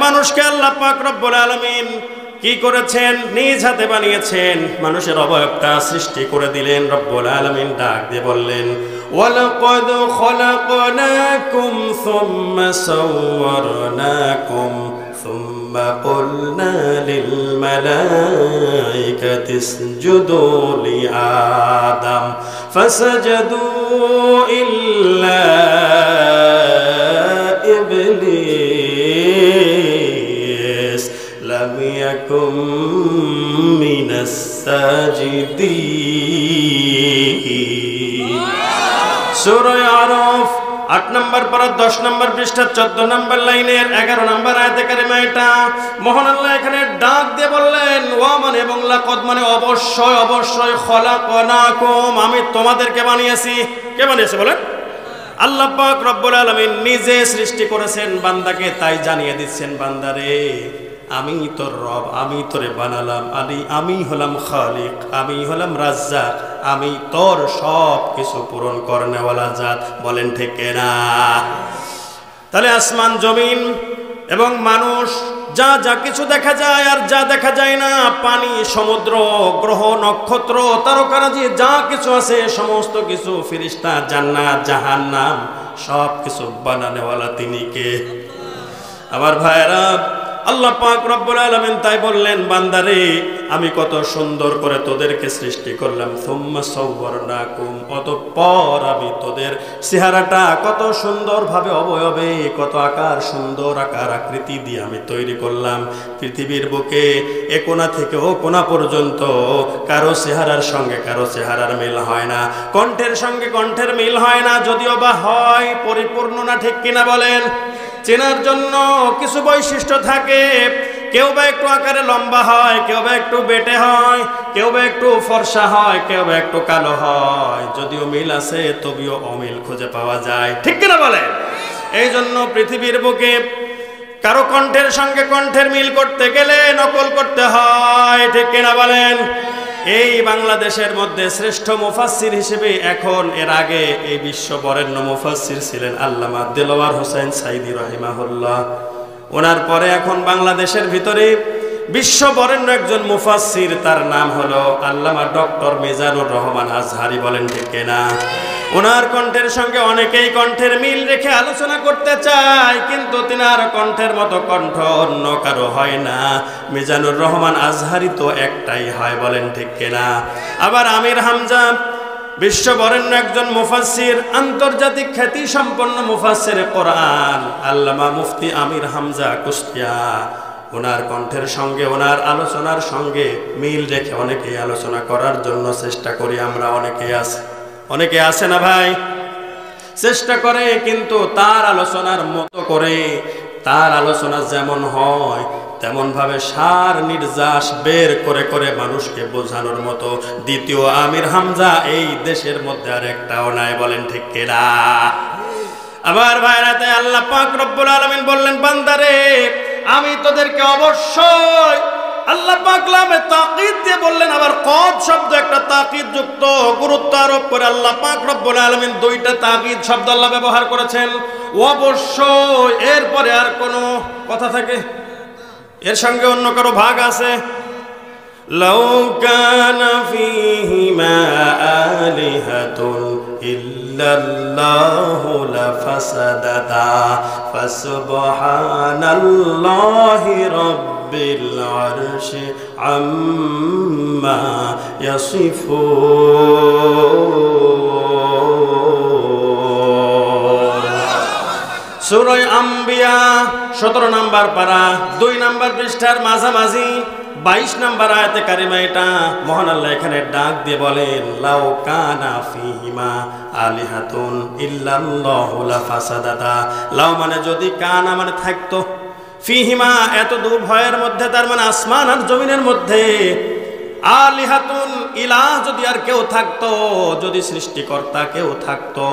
মানুষকে আল্লাহ পাক রব্বুল আলামিন কি করেছেন? নিজ হাতে বানিয়েছেন, মানুষের অবয়বটা সৃষ্টি করে দিলেন। রব্বুল আলামিন ডাক দিয়ে বললেন, ওয়ালাকাদ খলাকনাকুম সুম্মা সাওয়ারনাকুম সুম্মা কুলনা লিল মালাইকাতি ইসজুদু লি আদম ফাসাজাদু ইল্লা ইবলিস লাম ইয়াকুম মিনাস সাজিদিন। সূরা আরাফ 8 নম্বর পারা 10 নম্বর পৃষ্ঠা 14 নম্বর লাইনের 11 নম্বর আয়াতে কারিমা এটা। মহান আল্লাহ এখানে ডাক দিয়ে বললেন, ওয়া মানে এবং লাকাদ মানে অবশ্যই অবশ্যই, খলাকনাকুম আমি তোমাদেরকে বানিয়েছি। কে বানিয়েছে বলেন? আল্লাহ পাক রব্বুল আলামিন নিজে সৃষ্টি করেছেন বান্দাকে, তাই জানিয়ে দিচ্ছেন, বান্দারে আমি তোর রব, আমি তোরে বানালাম, আমি হলাম খালিক, আমি হলাম রাজ্জাক, আমি তোর সব কিছু পূরণ করনেওয়ালা জাত। বলেন ঠিক না? তাহলে আসমান জমিন এবং মানুষ, যা যা কিছু দেখা যায় আর যা দেখা যায় না, পানি, সমুদ্র, গ্রহ, নক্ষত্র, তারকারাজি, যা কিছু আছে সমস্ত কিছু, ফেরেশতা, জান্নাত, জাহান্নাম, সব কিছু বানানেওয়ালা তিনি কে? আমার ভাইরা, আল্লাহ পাক রব্বুল আলামিন তাই বললেন, বান্দারে আমি কত সুন্দর করে তোদেরকে সৃষ্টি করলাম। সুম্মা সাওয়ারনাকুম, অতঃপর আমি তোদের চেহারাটা কত সুন্দরভাবে অবয়বে, কত আকার, সুন্দর আকার আকৃতি দিয়ে আমি তৈরি করলাম। পৃথিবীর বুকে এ কোণা থেকে ও কোণা পর্যন্ত কারো চেহারার সঙ্গে কারো চেহারার মিল হয় না, কণ্ঠের সঙ্গে কণ্ঠের মিল হয় না, যদিও বা হয় পরিপূর্ণ না। ঠিক কিনা বলেন? চেনার জন্য কিছু বৈশিষ্ট্য থাকে, কেউ বা একটু আকারে লম্বা হয়, কেউ বা একটু বেটে হয়, কেউ বা একটু ফর্সা হয়, কেউ বা একটু কালো হয়। যদিও মিল আছে তবেও অমিল খুঁজে পাওয়া যায়। ঠিক কিনা বলেন? এই জন্য পৃথিবীর বুকে কারো কণ্ঠের সঙ্গে কণ্ঠের মিল করতে গেলে নকল করতে হয়। ঠিক কিনা বলেন? এই বাংলাদেশের মধ্যে শ্রেষ্ঠ মুফাসসির হিসেবে এখন, এর আগে এই বিশ্ব বরেণ্য মুফাসসির ছিলেন আল্লামা দেলোয়ার হোসেন সাইদি রাহিমাহুল্লাহ। ওনার পরে এখন বাংলাদেশের ভিতরে বিশ্ব বরেণ্য একজন মুফাসসির, তার নাম হলো আল্লামা ডক্টর মিজানুর রহমান আজহারি। বলেন ঠিক না? ওনার কণ্ঠের সঙ্গে অনেকেই কণ্ঠের মিল রেখে আলোচনা করতে চায়, কিন্তু তিনার কণ্ঠের মতো কণ্ঠ অন্য কারো হয় না। মিজানুর রহমান আজহারি তো একটাই হয়। বলেন ঠিক না? আবার আমির হামজা, বিশ্ব বরেণ্য একজন মুফাসসির, আন্তর্জাতিক খ্যাতি সম্পন্ন মুফাসসির কোরআন আল্লামা মুফতি আমির হামজা কুষ্টিয়া, ওনার কণ্ঠের সঙ্গে ওনার আলোচনার সঙ্গে মিল রেখে অনেকেই আলোচনা করার জন্য চেষ্টা করি আমরা। অনেকে আছে না ভাই, চেষ্টা করে, কিন্তু তার আলোচনার মতো করে, তার আলোচনা যেমন হয় তেমন ভাবে সার নির্যাস বের করে করে মানুষকে বোঝানোর মতো দ্বিতীয় আমির হামজা এই দেশের মধ্যে আর একটাও নাই। বলেন ঠিক কিনা? আবার ভাইরা, তাই আল্লাহ পাক রব্বুল আলামিন বললেন, বান্দারে আমি তোদেরকে অবশ্যই, আল্লাহ পাক লামে তাকিদ দিয়ে বললেন, আবার কদ শব্দ একটা তাকিদ যুক্ত, গুরুত্ব আরোপ করে আল্লাহ পাক রব্বুল আলামিন দুইটা তাকিদ শব্দ আল্লাহ ব্যবহার করেছেন। অবশ্যই, এরপরে আর কোনো কথা থাকে? এর সঙ্গে অন্য কারো ভাগ আছে? লাউ কানা ফীহিমা আলিহাতুন ইল্লাল্লাহু লাফাসাদাতা ফাসুবহানাল্লাহি রাব্বিল আরশি আম্মা ইয়াসিফুন। সূরা আম্বিয়া 17 নম্বর পারা 2 নম্বর পৃষ্ঠার মাঝামাঝি 22 নম্বর আয়াতে কারিমা এটা। মহান আল্লাহ এখানে ডাক দিয়ে বলেন, লাউ কানা ফীহিমা আলিহাতুন ইল্লাল্লাহু লাফাসাদাতা। লাউ মানে যদি, কানা মানে থাকতো, ফীহিমা এত দূর ভয়ের মধ্যে, তার মানে আসমান আর জমিনের মধ্যে, আলিহাতুন ইলাহ যদি আর কেউ থাকতো, যদি সৃষ্টিকর্তা কেউ থাকতো,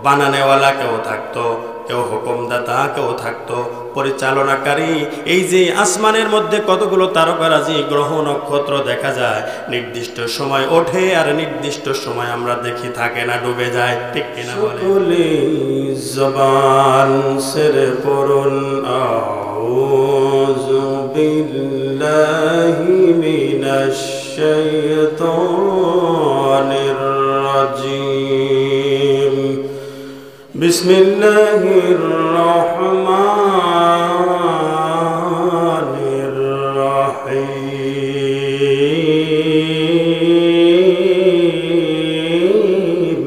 বানানেওয়ালা কেউ থাকতো, কেউ হুকুমদাতা কেউ থাকতো, পরিচালনাকারী। এই যে আসমানের মধ্যে কতগুলো তারকারাজি, গ্রহ, নক্ষত্র দেখা যায়, নির্দিষ্ট সময় ওঠে আর নির্দিষ্ট সময় আমরা দেখি থাকে না, ডুবে যায়। ঠিক কিনা বলে? জবান সেরে পড়ুন আউযু بالله من الشيطان الرجيم بسم الله الرحمن الرحيم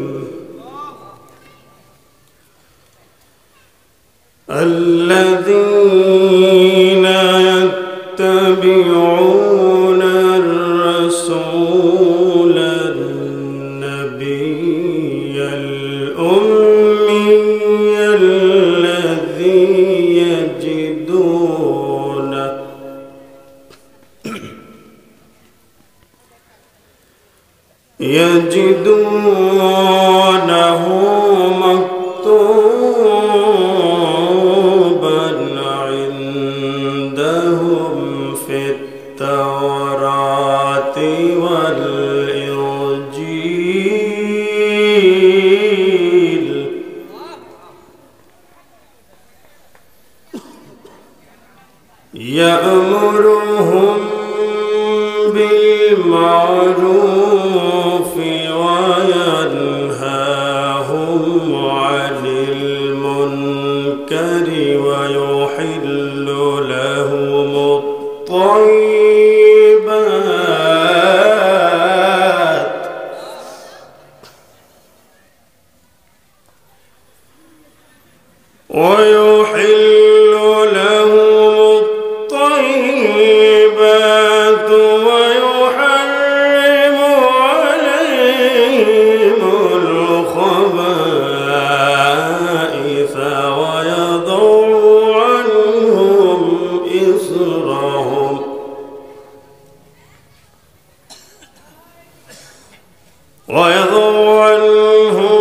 الذين يتبعون الرسول النبي الأمي الذي يجدونه مكتوبا عندهم في التوراة والإنجيل يأمرهم بالمعروف وينهاهم عن المنكر ويحل لهم الطيبات ويحرم عليهم الخبائث ويضع عنهم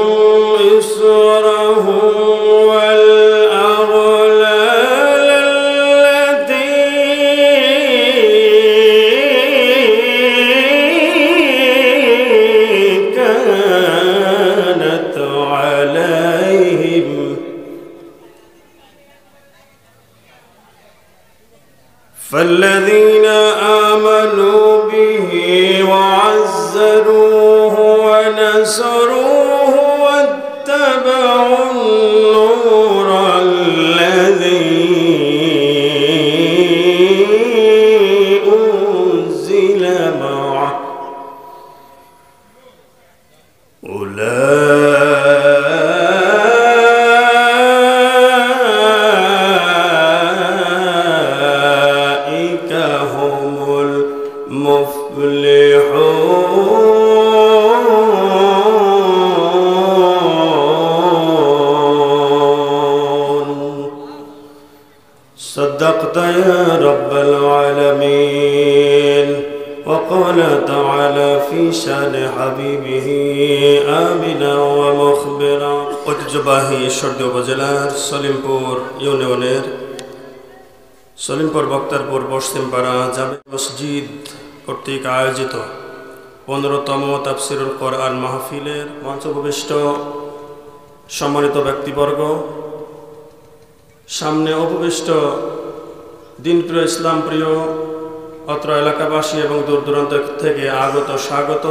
إصرهم والأغلال التي كانت عليهم فالذين آمنوا به وعزروه ونصروه واتبعوا النور الذي أنزل معه أولئك هم المفلحون صدقت يا رب العالمين وقال تعالى في شان حبيبه آمنا ومخبرا ঐতিহ্যবাহী ঈশ্বরদী উপজেলার সলিমপুর ইউনিয়নের সলিমপুর বক্তারপুর পশ্চিমপাড়া জামে মসজিদ কর্তৃক আয়োজিত 15তম তাফসিরুল কোরআন মাহফিলের মঞ্চ উপবিষ্ট সম্মানিত ব্যক্তিবর্গ, সামনে উপবিষ্ট দিনপ্রিয় ইসলাম প্রিয় অত্র এলাকাবাসী এবং দূর দূরান্ত থেকে আগত স্বাগত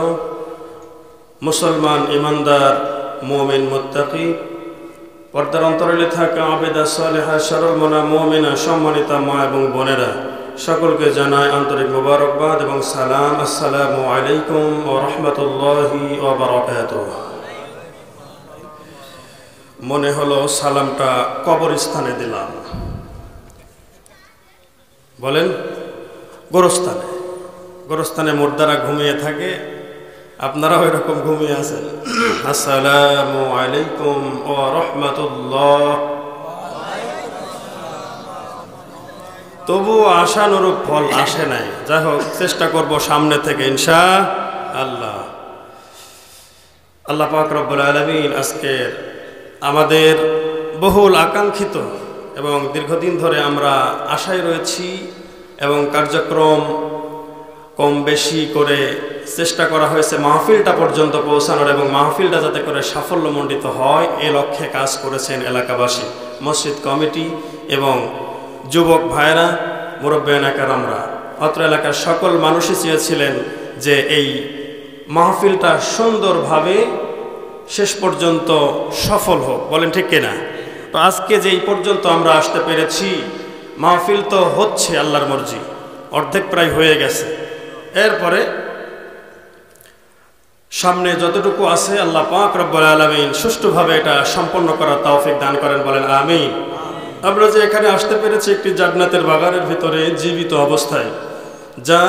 মুসলমান ইমানদার মুমিন মুত্তাকি পর্দার অন্তরালে থাকা আবেদা সালেহা সরল মনা মুমিনা সম্মানিতা মা এবং বোনেরা, সকলকে জানায় আন্তরিক মোবারকবাদ এবং সালাম। আসসালামু আলাইকুম ওয়া রাহমাতুল্লাহি ওয়া বারাকাতুহু। মনে হলো সালামটা কবরস্থানে দিলাম, বলেন গোরস্থানে মুর্দারা ঘুমিয়ে থাকে, আপনারাও এরকম ঘুমিয়ে আছেন। আসসালামু আলাইকুম ওয়া রাহমাতুল্লাহ। তবু আশানুরূপ ফল আসে নাই, যাই হোক চেষ্টা করব সামনে থেকে ইনশাআল্লাহ। আল্লাহ পাক রব্বুল আলামিন আজকের আমাদের বহুল আকাঙ্ক্ষিত এবং দীর্ঘদিন ধরে আমরা আশায় রয়েছি এবং কার্যক্রম কম বেশি করে চেষ্টা করা হয়েছে মাহফিলটা পর্যন্ত পৌঁছানোর এবং মাহফিলটা যাতে করে সাফল্যমণ্ডিত হয় এ লক্ষ্যে কাজ করেছেন এলাকাবাসী, মসজিদ কমিটি এবং যুবক ভাইরা মুরব্বিয়ান একরামরা, অত্র এলাকার সকল মানুষই চেয়েছিলেন যে এই মাহফিলটা সুন্দরভাবে শেষ পর্যন্ত সফল হোক, বলেন ঠিক কিনা? তো আজকে যে এই পর্যন্ত আমরা আসতে পেরেছি, মাহফিল তো হচ্ছে আল্লাহর মর্জি, অর্ধেক প্রায় হয়ে গেছে। এরপরে সামনে যতটুকু আছে আল্লাহ পাক রব্বুল আলামিন সুষ্ঠুভাবে এটা সম্পন্ন করার তৌফিক দান করেন, বলেন আমিন। আমরা যে এখানে আসতে পেরেছি একটি জান্নাতের বাগানের ভিতরে জীবিত অবস্থায়, যা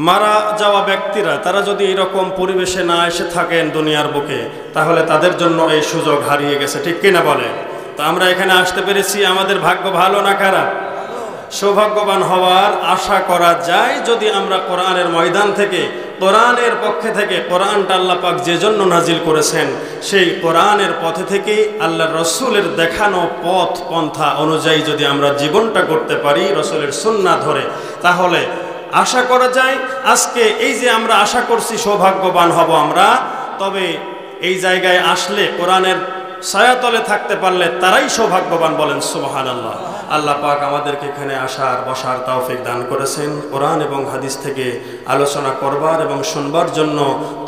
মারা যাওয়া ব্যক্তিরা তারা যদি এরকম পরিবেশে না এসে থাকেন দুনিয়ার বুকে, তাহলে তাদের জন্য এই সুযোগ হারিয়ে গেছে, ঠিক কিনা বলেন? তো আমরা এখানে আসতে পেরেছি, আমাদের ভাগ্য ভালো না খারাপ? সৌভাগ্যবান হওয়ার আশা করা যায় যদি আমরা কোরআনের ময়দান থেকে, কোরআনের পক্ষে থেকে, কোরআনটা আল্লাহ পাক যে জন্য নাজিল করেছেন সেই কোরআনের পথে থেকে আল্লাহর রসুলের দেখানো পথ পন্থা অনুযায়ী যদি আমরা জীবনটা করতে পারি রসুলের সুন্নাহ ধরে, তাহলে আশা করা যায় আজকে এই যে আমরা আশা করছি সৌভাগ্যবান হব আমরা, তবে এই জায়গায় আসলে কোরআনের ছায়াতলে থাকতে পারলে তারাই সৌভাগ্যবান, বলেন সুবহানাল্লাহ। আল্লাহ পাক আমাদেরকে এখানে আসার বসার তৌফিক দান করেছেন, কোরআন এবং হাদিস থেকে আলোচনা করবার এবং শুনবার জন্য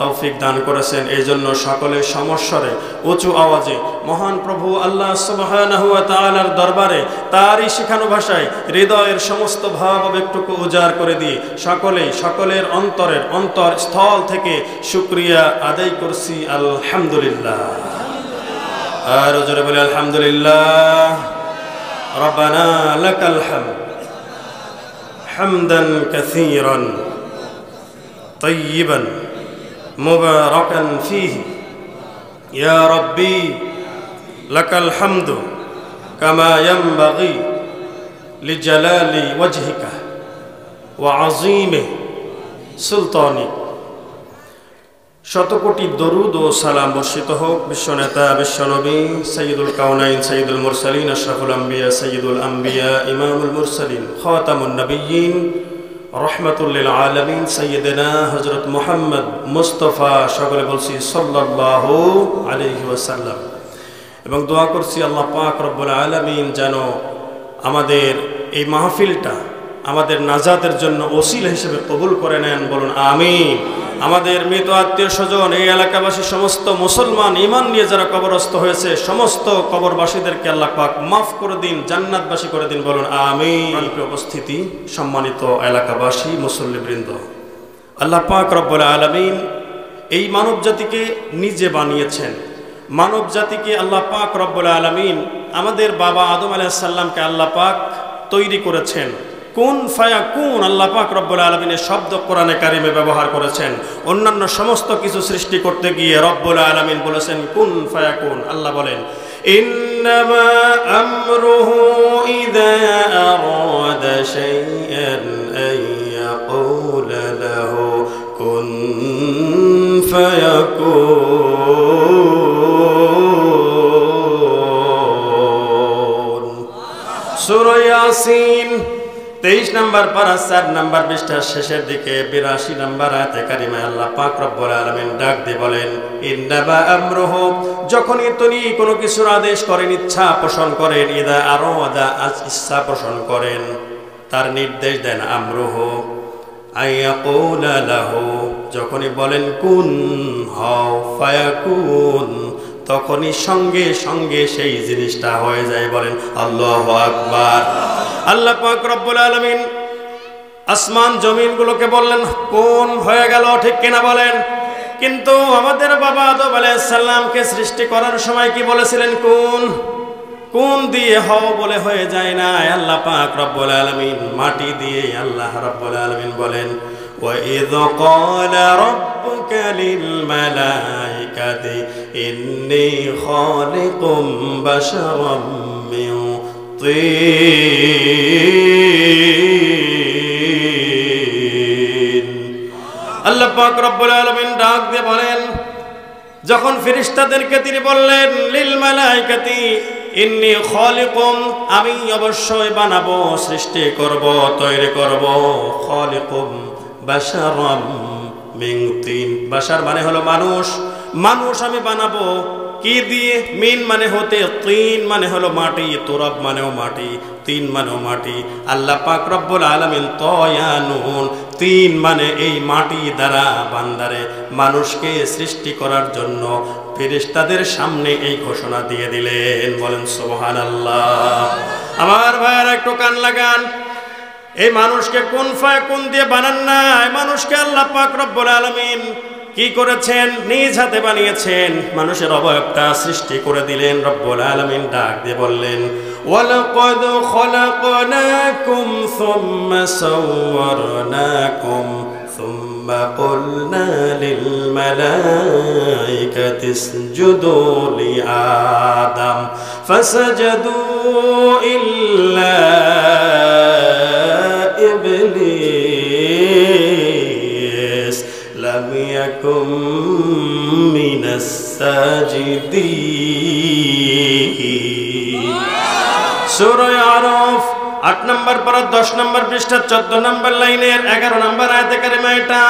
তৌফিক দান করেছেন। এই জন্য সকলে সমস্বরে উঁচু আওয়াজে মহান প্রভু আল্লাহ সুবহানাহু ওয়া তাআলার দরবারে তারই শিখানো ভাষায় হৃদয়ের সমস্ত ভাব আবেগটুকু উজাড় করে দিয়ে সকলের অন্তরস্থল থেকে শুকরিয়া আদায় করছি আলহামদুলিল্লাহ। আর জোরে বলে আলহামদুলিল্লাহ। রব্বানা লাকাল হামদ হামদান কাসীরান তাইয়িবান মুবারাকান ফীহি ইয়া রাব্বি লাকাল হামদু কামা ইয়ানবাগি লিজালালি ওয়াজহিকা ওয়া আযীমি সুলতানিক। শতকোটি দরুদ ও সালাম বর্ষিত হোক বিশ্বনেতা বিশ্বনবী সৈয়দুল কাউনাইন সৈয়দুল মুরসালিন আশরাফুল আম্বিয়া সৈয়দুল আম্বিয়া ইমামুল মুরসালিন খাতামুন নবিয়্যিন রাহমাতুল লিল আলামিন সাইয়্যিদিনা হযরত মুহাম্মদ মুস্তাফা, সকলে বলছি সাল্লাল্লাহু আলাইহি ওয়াসাল্লাম। এবং দোয়া করছি আল্লাহ পাক রব্বুল আলামিন যেন আমাদের এই মাহফিলটা আমাদের নাজাতের জন্য ওসিলা হিসেবে কবুল করে নেন, বলুন আমিন। আমাদের মৃত আত্মীয় স্বজন, এই এলাকাবাসী, সমস্ত মুসলমান ঈমান নিয়ে যারা কবরস্থ হয়েছে সমস্ত কবরবাসীদেরকে আল্লাহ পাক মাফ করে দিন, জান্নাতবাসী করে দিন, বলুন আমিন। উপস্থিতি সম্মানিত এলাকাবাসী, মুসল্লিবৃন্দ, আল্লাহ পাক রব্বুল আলামিন এই মানব জাতিকে নিজে বানিয়েছেন। মানব জাতিকে আল্লাহ পাক রব্বুল আলামিন আমাদের বাবা আদম আলাইহিস সালামকে আল্লাহ পাক তৈরি করেছেন। কুন ফায়াকুন আল্লাহ পাক রব্বুল আলামিনের শব্দ কোরআনে কারিমে ব্যবহার করেছেন। অন্যান্য সমস্ত কিছু সৃষ্টি করতে গিয়ে রব্বুল আলামিন বলেছেন কুন ফায়াকুন। আল্লাহ বলেন ইন্নামা আমরুহু ইযা আরাদা শাইআন আইয়াকুলা লাহু কুন ফায়াকুন। সূরা ইয়াসিন 23 নম্বর পারা 4 নম্বর পৃষ্ঠার শেষের দিকে 82 নম্বর আয়াতে কারিমায় আল্লাহ পাক রব্বুল আলামিন ডাক দিয়ে বলেন ইন্নামা আমরুহু, যখনই তিনি কোনো কিছুর আদেশ করেন, ইচ্ছা পোষণ করেন, ইদা আরাদা ইচ্ছা পোষণ করেন, তার নির্দেশ দেন, আমরুহু আইয়াকুলা লাহু, যখনই বলেন কুন হও, ফায়াকুন, তখনই সঙ্গে সঙ্গে সেই জিনিসটা হয়ে যায়, বলেন আল্লাহু আকবার। আল্লাহ পাক রব্বুল আলামিন আসমান জমিনগুলোকে বললেন কোন হয়ে গেল, ঠিক কিনা বলেন? কিন্তু আমাদের বাবা আদম আলাইহিস সালামকে সৃষ্টি করার সময় কি বলেছিলেন? কোন দিয়ে হও বলে হয়ে যায় না। আল্লাহ পাক রব্বুল আলামিন মাটি দিয়ে আল্লাহ রব্বুল আলামিন বলেন ওয়া ইয ক্বালা রাব্বুকা লিল মালাইকাতি ইন্নী খালিকুম বাশারাম মিন তিন। আল্লাহ পাক রব্বুল আলামিন ডাক দিয়ে বলেন, যখন ফেরেশতাদেরকে তিনি বললেন লিল মালাইকাতি ইন্নী খালিকুম, আমি অবশ্যই বানাবো, সৃষ্টি করব, তৈরি করব, খালিকুম বাশারাম মিন তিন। বাশার মানে হলো মানুষ, মানুষ আমি বানাবো কি দিয়ে? মিন মানে হতে, তিন মানে হলো মাটি, তুরাব মানেও মাটি, তিন মানেও মাটি। আল্লাহ পাক রব্বুল আলামিন তয়ানুন, তিন মানে এই মাটি দ্বারা বান্দারে মানুষকে সৃষ্টি করার জন্য ফেরেশতাদের সামনে এই ঘোষণা দিয়ে দিলেন। বলেন সুবহানাল্লাহ। আমার ভাইয়েরা একটু কান লাগান, এই মানুষকে কোন ফায়াকুন দিয়ে বানান নাই, মানুষকে আল্লাহ পাক রব্বুল আলামিন কি করেছেন? নিজ হাতে বানিয়েছেন, মানুষের অবয়বটা সৃষ্টি করে দিলেন। রব্বুল আলামিন ডাক দিয়ে বললেন, ওয়ালাকাদ খলাকনাকুম সুম্মা সাওয়ারনাকুম সুম্মা কুলনা লিল মালাইকাতি ইসজুদু লিআদম ফাসাজাদু ইল্লা ইবলিস লাম ইয়াকুম মিনাস সাজিদিন। সূরা আরাফ 8 নম্বর পারা 10 নম্বর পৃষ্ঠা 14 নম্বর লাইনের 11 নম্বর আয়াতে কারিমা এটা।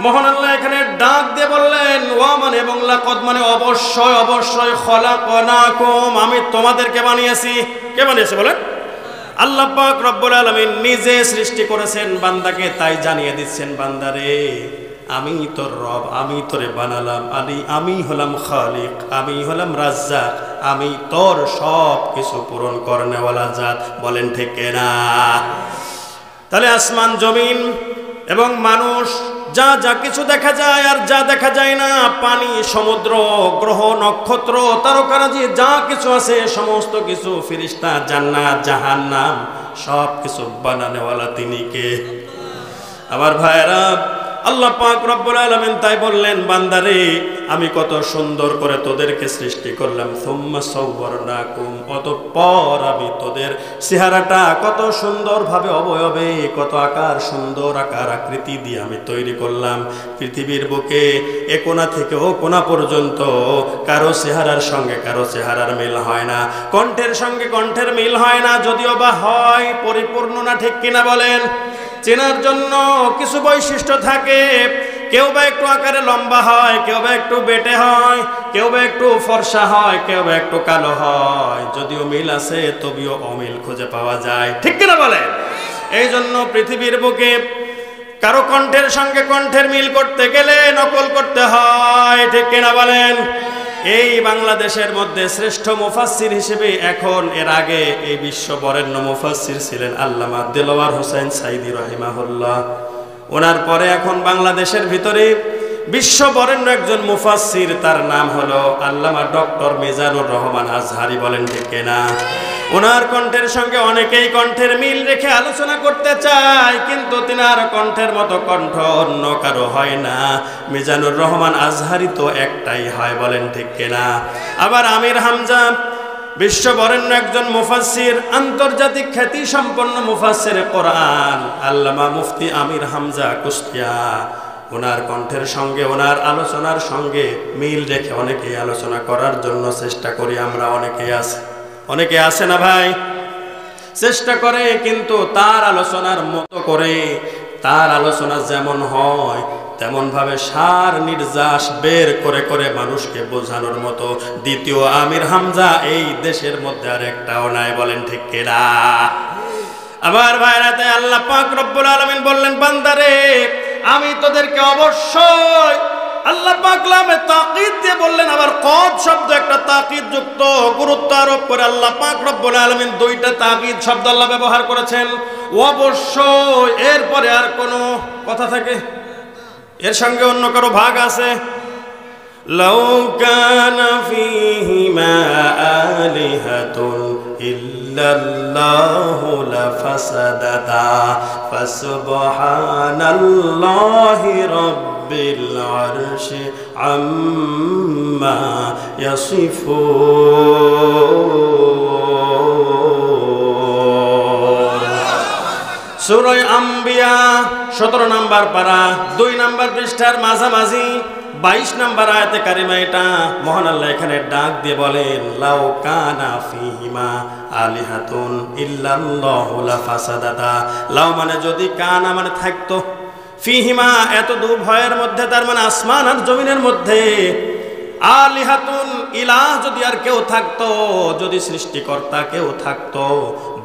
মহান আল্লাহ এখানে ডাক দিয়ে বললেন, ওয়া মানে এবং লাকাদ মানে অবশ্যই অবশ্যই, খলাকনাকুম আমি তোমাদেরকে বানিয়েছি। কে বানিয়েছে বলেন? আল্লাহ পাক রব্বুল আলামিন নিজে সৃষ্টি করেছেন বান্দাকে, তাই জানিয়ে দিচ্ছেন, বান্দারে আমি তোর রব, আমি তোরে বানালাম, আমি হলাম খালিক, আমি হলাম রাজ্জাক, আমি তোর সব কিছু পূরণ করনেওয়ালা জাত। বলেন ঠিক না? তাহলে আসমান জমিন এবং মানুষ, যা যা কিছু দেখা যায় আর যা দেখা যায় না, পানি, সমুদ্র, গ্রহ, নক্ষত্র, তারকারাজি, যা কিছু আছে সমস্ত কিছু, ফেরেশতা, জান্নাত, জাহান্নাম, সব কিছু বানানেওয়ালা তিনি কে? আমার ভাইরা, আল্লাহ পাক রব্বুল আলামিন তাই বললেন, বান্দারে আমি কত সুন্দর করে তোদেরকে সৃষ্টি করলাম। সুম্মা সাওয়ারনাকুম, অতঃপর আমি তোদের চেহারাটা কত সুন্দরভাবে অবয়বে, কত আকার, সুন্দর আকার আকৃতি দিয়ে আমি তৈরি করলাম। পৃথিবীর বুকে এ কোণা থেকে ও কোণা পর্যন্ত কারো চেহারার সঙ্গে কারো চেহারার মিল হয় না, কণ্ঠের সঙ্গে কণ্ঠের মিল হয় না, যদিও বা হয় পরিপূর্ণ না। ঠিক কিনা বলেন? চেনার জন্য কিছু বৈশিষ্ট্য থাকে, কেউ বা একটু আকারে লম্বা হয়, কেউ বা একটু বেটে হয়, কেউ বা একটু ফর্সা হয়, কেউ বা একটু কালো হয়, যদিও মিল আছে তবেও অমিল খুঁজে পাওয়া যায়। ঠিক কিনা বলেন? এই জন্য পৃথিবীর বুকে কারো কণ্ঠের সঙ্গে কণ্ঠের মিল করতে গেলে নকল করতে হয়। ঠিক কিনা বলেন? এই বাংলাদেশের মধ্যে শ্রেষ্ঠ মুফাসসির হিসেবে এখন, এর আগে এই বিশ্ব বরেণ্য মুফাসসির ছিলেন আল্লামা দেলোয়ার হোসেন সাইদি রাহিমাহুল্লাহ। ওনার পরে এখন বাংলাদেশের ভিতরে বিশ্ব বরেণ্য একজন মুফাসসির, তার নাম হলো আল্লামা ডক্টর মিজানুর রহমান আজহারি। বলেন ঠিক কিনা? ওনার কণ্ঠের সঙ্গে অনেকেই কণ্ঠের মিল রেখে আলোচনা করতে চায়, কিন্তু তিনার কণ্ঠের মতো কণ্ঠ অন্য কারো হয় না। মিজানুর রহমান আজহারি তো একটাই হয়। বলেন ঠিক কিনা? আবার আমির হামজা, বিশ্ব বরেণ্য একজন মুফাসসির, আন্তর্জাতিক খ্যাতি সম্পন্ন মুফাসসির কোরআন আল্লামা মুফতি আমির হামজা কুষ্টিয়া, ওনার কণ্ঠের সঙ্গে ওনার আলোচনার সঙ্গে মিল রেখে অনেকেই আলোচনা করার জন্য চেষ্টা করি আমরা। অনেকে আছে না ভাই, চেষ্টা করে, কিন্তু তার আলোচনার মতো করে, তার আলোচনা যেমন হয় তেমন ভাবে সার নির্যাস বের করে করে মানুষকে বোঝানোর মতো দ্বিতীয় আমির হামজা এই দেশের মধ্যে আর একটাও নাই। বলেন ঠিক কিনা? আমার ভাইরা, তাই আল্লাহ পাক রব্বুল আলামিন বললেন, বান্দারে আমি তোদেরকে অবশ্যই, আল্লাহ পাক লামে তাকিদ দিয়ে বললেন, আবার কদ শব্দ একটা তাকিদ যুক্ত, গুরুত্ব আরোপ করে আল্লাহ পাক রব্বুল আলামিন দুইটা তাকিদ শব্দ আল্লাহ ব্যবহার করেছেন। অবশ্যই, এরপরে আর কোনো কথা থাকে? এর সঙ্গে অন্য কারো ভাগ আছে? লাউ কানা ফীহিমা আলিহাতুন ইল্লাল্লাহু লাফাসাদাতা ফাসুবহানাল্লাহি রাব্বিল আরশি আম্মা ইয়াসিফুন। সূরা আম্বিয়া 17 নম্বর পারা 2 নম্বর পৃষ্ঠার মাঝামাঝি 22 নম্বর আয়াতে কারিমা এটা। মহান আল্লাহ এখানে ডাক দিয়ে বলেন, লাউ কানা ফীহিমা আলিহাতুন ইল্লাল্লাহু লাফাসাদাতা। লাউ মানে যদি, কানা মানে থাকতো, ফীহিমা এত দূর ভয়ের মধ্যে, তার মানে আসমান আর জমিনের মধ্যে, আলিহাতুন ইলাহ যদি আর কেউ থাকতো, যদি সৃষ্টিকর্তা কেউ থাকতো,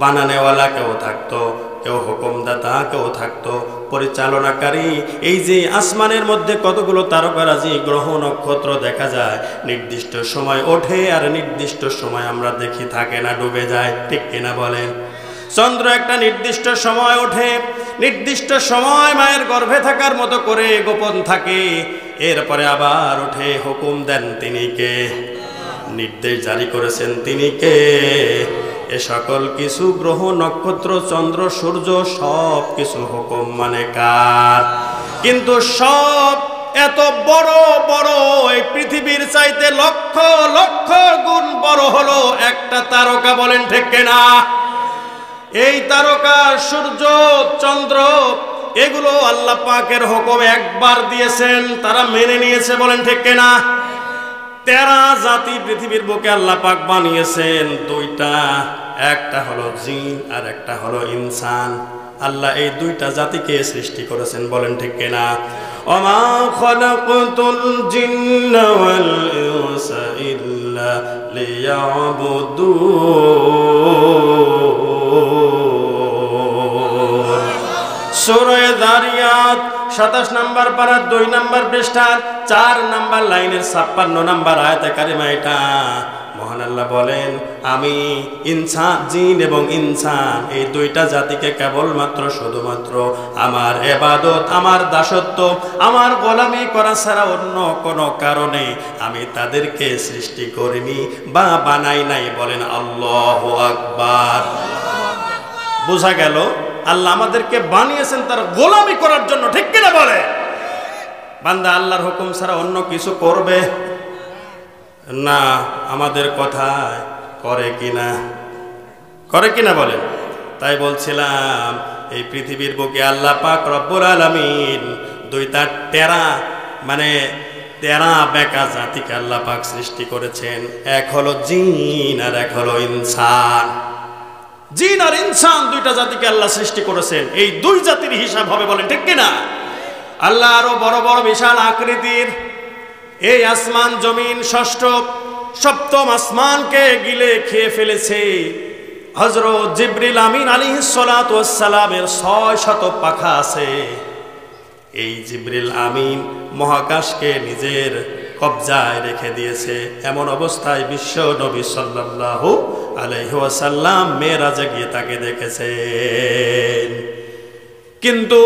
বানানেওয়ালা কেউ থাকতো, কেউ হুকুমদাতা কেউ থাকতো, পরিচালনাকারী, এই যে আসমানের মধ্যে কতগুলো তারকারাজি গ্রহ নক্ষত্র দেখা যায়, নির্দিষ্ট সময় ওঠে আর নির্দিষ্ট সময় আমরা দেখি থাকে না, ডুবে যায়, ঠিক কিনা বলেন? চন্দ্র একটা নির্দিষ্ট সময় ওঠে, নির্দিষ্ট সময় মায়ের গর্ভে থাকার মতো করে গোপন থাকে, এরপরে আবার ওঠে। হুকুম দেন তিনি কে? নির্দেশ জারি করেছেন তিনি কে? এ সকল কিছু গ্রহ নক্ষত্র চন্দ্র সূর্য সব কিছু হুকুম মানে কার? কিন্তু সব এত বড় বড়, এই পৃথিবীর চাইতে লক্ষ লক্ষ গুণ বড় হলো একটা তারকা, বলেন ঠিক কিনা? এই তারকা সূর্য চন্দ্র এগুলো আল্লাহ পাকের হুকুম একবার দিয়েছেন, তারা মেনে নিয়েছে, বলেন ঠিক কিনা? 13 জাতি পৃথিবীর বুকে আল্লাহ পাক বানিয়েছেন, দুইটা, একটা হলো জিন আর একটা হলো ইনসান। আল্লাহ এই দুইটা জাতিকে সৃষ্টি করেছেন, বলেন ঠিক কিনা? ওমা খালাকতুল জিন্না ওয়াল ইনসা ইল্লা লিয়াবুদুন। সূরা যারিয়াত 27 নম্বর পারা 2 নম্বর পৃষ্ঠার 4 নম্বর লাইনের 56 নম্বর আয়াতে কারিমা এটা। মহান আল্লাহ বলেন, আমি ইনসান, জিন এবং ইনসান এই দুইটা জাতিকে কেবলমাত্র শুধুমাত্র আমার ইবাদত, আমার দাসত্ব, আমার গোলামি করা ছাড়া অন্য কোনো কারণে আমি তাদেরকে সৃষ্টি করিনি বা বানাই নাই, বলেন আল্লাহু আকবার। বোঝা গেল আল্লাহ আমাদেরকে বানিয়েছেন তার গোলামি করার জন্য, ঠিক কিনা বলে? বান্দা আল্লাহর হুকুম ছাড়া অন্য কিছু করবে না, আমাদের কথায় করে কিনা? করে কিনা বলেন? তাই বলছিলাম এই পৃথিবীর বুকে আল্লাহ পাক রব্বুল আলামিন দুইটা তেরা বেকা জাতিকে আল্লাহ পাক সৃষ্টি করেছেন, এক হলো জিন আর এক হলো ইনসান। জিন আর ইনসান দুইটা জাতিকে আল্লাহ সৃষ্টি করেছেন, এই দুই জাতির হিসাব হবে, বলেন ঠিক কিনা? আল্লাহ আরো বড় বড় বিশাল আকৃতির এই আসমান জমিন ষষ্ঠ সপ্তম আসমানকে গিলে খেয়ে ফেলেছে। হযরত জিবরিল আমিন আলাইহিস সালাতু ওয়াস সালামের 600 পাখা আছে। এই জিবরিল আমিন মহাকাশকে নিজের কবজায় রেখে দিয়েছে। এমন অবস্থায় বিশ্ব নবী সাল্লাল্লাহু আলাইহি ওয়াসাল্লাম মেরাজে গিয়ে তাকে দেখেছেন। কিন্তু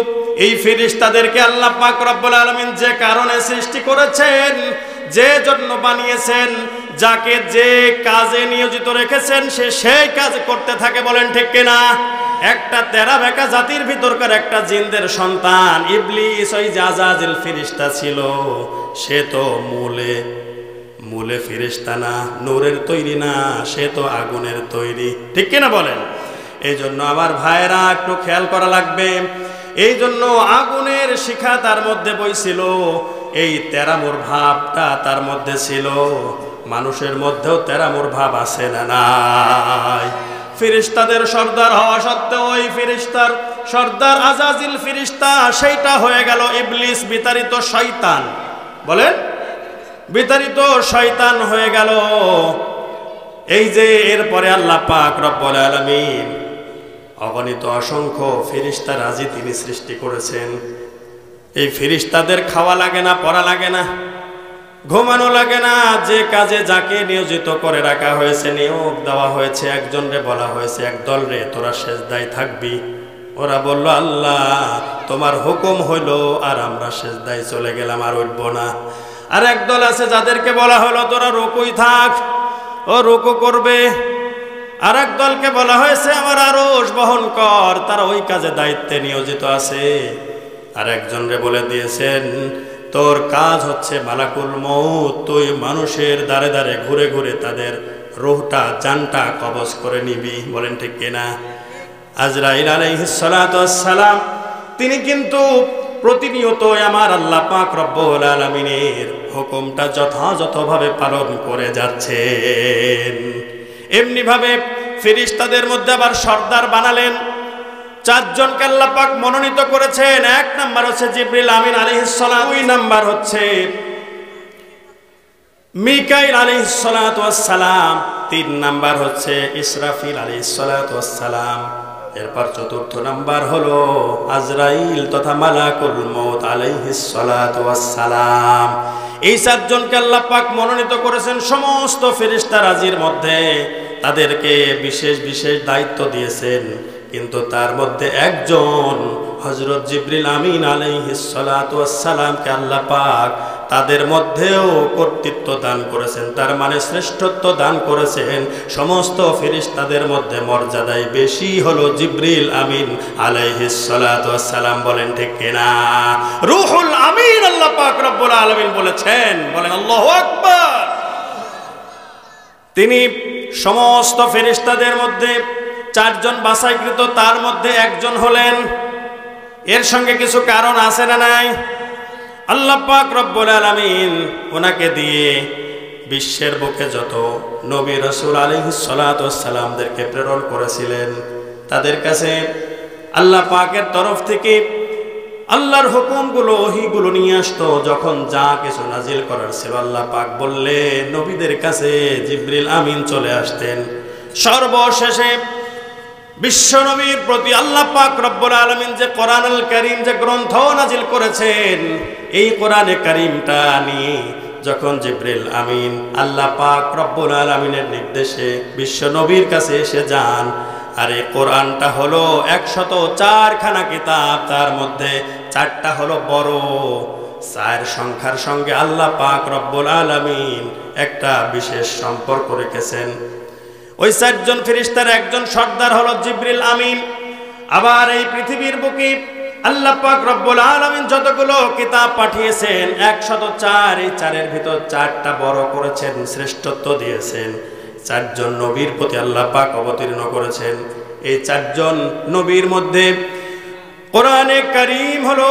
এই ফেরেশতাদেরকে আল্লাহ পাক রব্বুল আলামিন যে কারণে সৃষ্টি করেছেন, যে জন্য বানিয়েছেন, যাকে যে কাজে নিয়োজিত রেখেছেন সে সেই কাজ করতে থাকে, বলেন ঠিক কিনা? একটা তেরা বেকা জাতির ভিতরকার একটা জিনদের সন্তান ইবলিস, ওই আজাজিল ফেরেশতা ছিল, সে তো মূলে ফেরেশতা না, নূরের তৈরি না, সে তো আগুনের তৈরি, ঠিক কিনা বলেন? এই জন্য আমার ভাইরা একটু খেয়াল করা লাগবে। এই জন্য আগুনের শিখা তার মধ্যে বইছিল, এই তেরামুর ভাবটা তার মধ্যে ছিল। মানুষের মধ্যেও তেরামুর ভাব আছে না নাই? ফেরেশতাদের সর্দার হওয়া সত্ত্বেও ওই ফেরেশতার সর্দার আজাজিল ফেরেশতা সেইটা হয়ে গেল ইবলিস, বিতাড়িত শয়তান, বলেন বিতাড়িত শয়তান হয়ে গেল। এই যে এরপরে আল্লাহ পাক রব্বুল আলামিন অগণিত অসংখ্য ফেরেশতা রাজি তিনি সৃষ্টি করেছেন। এই ফেরেশতাদের খাওয়া লাগে না, পড়া লাগে না, ঘুমানো লাগে না, যে কাজে যাকে নিয়োজিত করে রাখা হয়েছে, নিয়োগ দেওয়া হয়েছে, একজনরে বলা হয়েছে একদল রে তোরা সেজদায় থাকবি, ওরা বলল আল্লাহ তোমার হুকুম হইলো আর আমরা সেজদায় চলে গেলাম, আর উঠব না। আর একদল আছে যাদেরকে বলা হলো তোরা রুকুই থাক, ও রুকু করবে। আর এক দলকে বলা হয়েছে আমার আরশ বহন কর, তারা ওই কাজে দায়িত্বে নিয়োজিত আছে। আর একজনরে বলে দিয়েছেন তোর কাজ হচ্ছে মালাকুল মউত, তুই মানুষের দ্বারে দ্বারে ঘুরে ঘুরে তাদের রূহটা, জানটা কবজ করে নিবি, বলেন ঠিক কিনা? আজরাইল আলাইহিস সালাতু ওয়াস সালাম তিনি কিন্তু প্রতিনিয়ত আমার আল্লাহ পাক রব্বুল আলামিনের হুকুমটা যথাযথভাবে পালন করে যাচ্ছেন। এমনি ভাবে ফেরেশতাদের মধ্যে আবার সর্দার বানালেন 4 জনকে আল্লাহ পাক মনোনীত করেছেন। 1 নাম্বার হচ্ছে জিবরিল আমিন আলাইহিস সালাম, 2 নাম্বার হচ্ছে মিকাইল আলাইহিস সালাতু ওয়াস সালাম, 3 নাম্বার হচ্ছে ইসরাফিল আলাইহিস সালাতু ওয়াস সালাম, এরপর 4র্থ নাম্বার হলো আজরাইল তথা মালাকুল মউত আলাইহিস সালাতু ওয়াস সালাম। এই 4 জনকে আল্লাহ পাক মনোনীত করেছেন সমস্ত ফেরেশতা রাজির মধ্যে, তাদেরকে বিশেষ বিশেষ দায়িত্ব দিয়েছেন। কিন্তু তার মধ্যে একজন হযরত জিবরিল আমিন আলাইহিস সালাতু ওয়াস সালামকে আল্লাহ পাক তাদের মধ্যেও কর্তৃত্ব দান করেছেন, তার মানে শ্রেষ্ঠত্ব দান করেছেন। সমস্ত ফেরেশতাদের মধ্যে মর্যাদায় বেশি হলো জিবরিল আমিন আলাইহিস সালাতু ওয়াস সালাম। বলেন ঠিক কিনা? রূহুল আমিন আল্লাহ পাক রব্বুল আলামিন বলেছেন, বলেন আল্লাহু আকবার। তিনি সমস্ত ফেরেশতাদের মধ্যে 4 জন বাছাইকৃত, তার মধ্যে একজন হলেন। এর সঙ্গে কিছু কারণ আছে না নাই? আল্লাহ পাক রব্বুল আলামিন ওনাকে দিয়ে বিশ্বের বুকে যত নবী রাসূল আলাইহিস সালাতু ওয়াস সালামদেরকে প্রেরণ করেছিলেন, তাদের কাছে আল্লাহ পাকের তরফ থেকে আল্লাহর হুকুমগুলো ওহীগুলো নিয়ে আসতো। যখন যা কিছু নাজিল করার ছিল আল্লাহ পাক বললেন নবীদের কাছে জিবরিল আমিন চলে আসতেন। সর্বশেষে বিশ্ব নবীর প্রতি আল্লাহ পাক রব্বুল আলামিন যে কোরআনুল কারীম যে গ্রন্থ নাজিল করেছেন, এই কোরআনে কারীমটা নিয়ে যখন জিবরিল আমিন আল্লাহ পাক রব্বুল আলামিনের নির্দেশে বিশ্ব নবীর কাছে এসে যান, আর এই কোরআনটা হলো 104 খানা কিতাব, তার মধ্যে 4টা হলো বড়। 4 সংখ্যার সঙ্গে আল্লাহ পাক রব্বুল আলামিন একটা বিশেষ সম্পর্ক রেখেছেন। ওই 4 জন ফেরেশতার একজন সর্দার হলো জিবরিল আমিন। আবার এই পৃথিবীর বুকে আল্লাহ পাক রব্বুল আলামিন যতগুলো কিতাব পাঠিয়েছেন 104, এই 4-এর ভিতর 4টা বড় করেছেন, শ্রেষ্ঠত্ব দিয়েছেন। 4 জন নবীর প্রতি আল্লাহ পাক অবতীর্ণ করেছেন। এই 4 জন নবীর মধ্যে কোরআনে কারীম হলো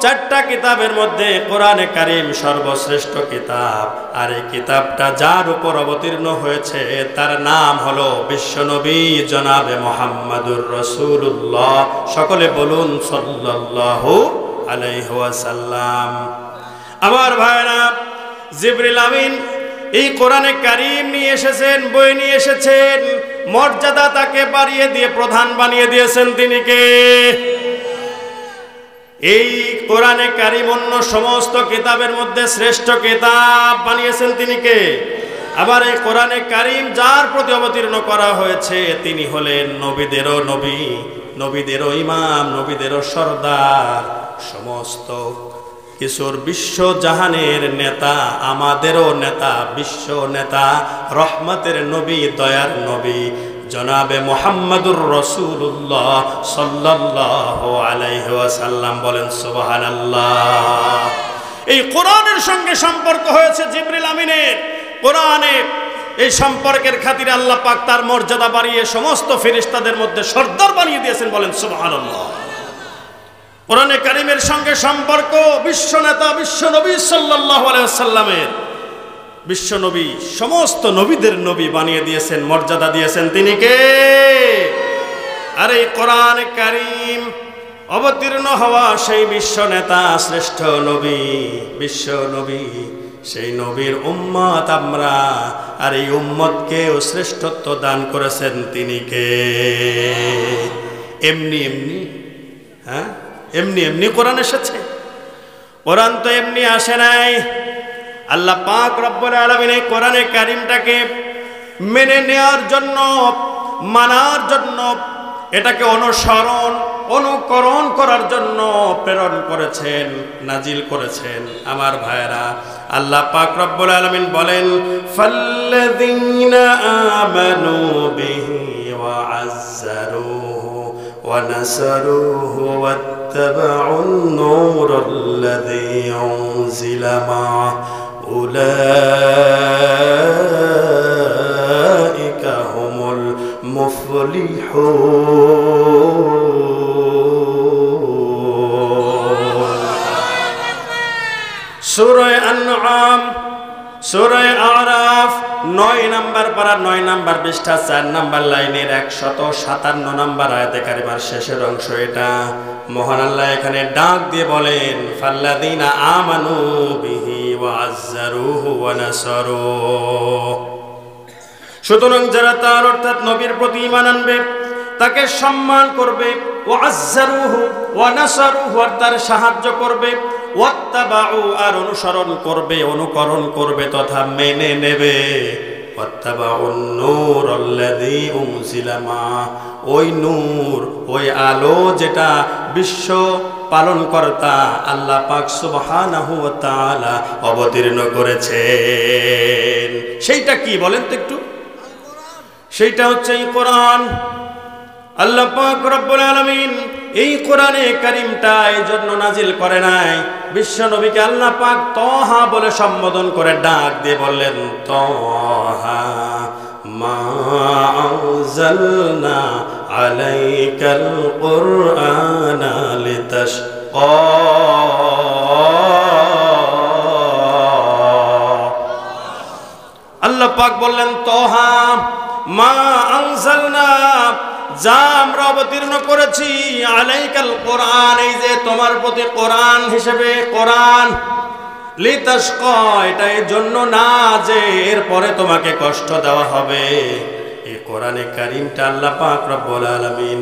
4টা কিতাবের মধ্যে কোরআনে কারীম সর্বশ্রেষ্ঠ কিতাব। আর এই কিতাবটা যার উপর অবতীর্ণ হয়েছে তার নাম হলো বিশ্বনবী জনাবে মুহাম্মাদুর রাসূলুল্লাহ। সকলে বলুন সাল্লাল্লাহু আলাইহি ওয়াসাল্লাম। আমার ভাইরা, জিবরিল আমিন এই কোরআনে কারীম নিয়ে এসেছেন, বই নিয়ে এসেছেন। মর্যাদা তাকে বাড়িয়ে দিয়ে প্রধান বানিয়ে দিয়েছেন। তিনি কে? এই কোরআনে কারীম অন্য সমস্ত কিতাবের মধ্যে শ্রেষ্ঠ কিতাব বানিয়েছেন। তিনি কে? আবার এই কোরআনে কারীম যার প্রতি অবতীর্ণ করা হয়েছে তিনি হলেন নবীদেরও নবী, নবীদেরও ইমাম, নবীদেরও সর্দার, সমস্ত কিছুর বিশ্ব জাহানের নেতা, আমাদেরও নেতা, বিশ্ব নেতা, রহমতের নবী, দয়ার নবী জনাবে মুহাম্মাদুর রাসূলুল্লাহ সাল্লাল্লাহু আলাইহি ওয়াসাল্লাম। বলেন সুবহানাল্লাহ। এই কোরআনের সঙ্গে সম্পর্ক হয়েছে জিবরিল আমিনের। কোরআনে এই সম্পর্কের খাতিরে আল্লাহ পাক তার মর্যাদা বাড়িয়ে সমস্ত ফেরেশতাদের মধ্যে সর্দার বানিয়ে দিয়েছেন। বলেন সুবহানাল্লাহ। কোরআনে কারীমের সঙ্গে সম্পর্ক বিশ্ব নেতা, বিশ্ব নবী সাল্লাল্লাহু আলাইহি ওয়াসাল্লামের। বিশ্ব নবী সমস্ত নবীদের নবী বানিয়ে দিয়েছেন, মর্যাদা দিয়েছেন। তিনি কে? আর এই কোরআনে কারীম অবতীর্ণ হওয়া সেই বিশ্ব নেতা, শ্রেষ্ঠ নবী, বিশ্ব নবী, সেই নবীর উম্মত আমরা। আর এই উম্মতকেও শ্রেষ্ঠত্ব দান করেছেন। তিনি কে? এমনি এমনি, হ্যাঁ, এমনি এমনি কোরআন এসেছে? কোরআন তো এমনি আসে নাই। আল্লাহ পাক রব্বুল আলামিন এই কোরআনে কারীমটাকে মেনে নেওয়ার জন্য, মানার জন্য, এটাকে অনুসরণ অনুকরণ করার জন্য প্রেরণ করেছেন, নাজিল করেছেন। আমার ভাইরা, আল্লাহ পাক রব্বুল আলামিন বলেন ফাল্লাযীনা আমানু বিহি ওয়া আযযারুহু ওয়া নাসারুহু ওয়াত্তাবাউন নূরাল্লাযী উনজিলা মা'আহু উলাইকা হুমুল মুফলিহুন। সূরা আনআম, সূরা আরাফ 9 নম্বর পারা, 9 নম্বর পৃষ্ঠা, 4 নম্বর লাইনের 157 নম্বর আয়াতে কারিমার শেষের অংশ এটা। মহান আল্লাহ এখানে ডাক দিয়ে বলেন ফাল্লাযীনা আমানু বিহি ওয়া আযযারুহু ওয়া নাসারুহু। সুতরাং যারা তার অর্থাৎ নবীর প্রতি ঈমান আনবে, তাকে সম্মান করবে, ওয়া আযযারুহু ওয়া নাসারুহু আর তার সাহায্য করবে, ওয়াত্তাবাউ আর অনুসরণ করবে, অনুকরণ করবে তথা মেনে নেবে, ওয়াত্তাবাউন নূর আল্লাযী উনজিলা মা, ওই নূর ওই আলো যেটা বিশ্ব পালনকর্তা আল্লাহ পাক সুবহানাহু ওয়া তাআলা অবতীর্ণ করেছেন। সেইটা কি বলেন তো একটু? সেইটা হচ্ছে এই কোরআন। আল্লাহ পাক রব্বুল আলামিন এই কোরআনে কারীমটা এই জন্য নাজিল করে নাই, বিশ্ব নবীকে আল্লাহ পাক তহা বলে সম্বোধন করে ডাক দিয়ে বললেন, তহা মা আনজালনা আলাইকাল কুরআনা লিতাশকা। আল্লাহ পাক বললেন, তহা মা আনজালনা, যা আমরা অবতীর্ণ করেছি, আলাইকাল কোরআন, এই যে তোমার প্রতি কোরআন হিসেবে কোরআন, লিতাশকা, এটা এই জন্য না যে এরপরে তোমাকে কষ্ট দেওয়া হবে। এই কোরআনে কারীমটা আল্লাহ পাক রব্বুল আলামিন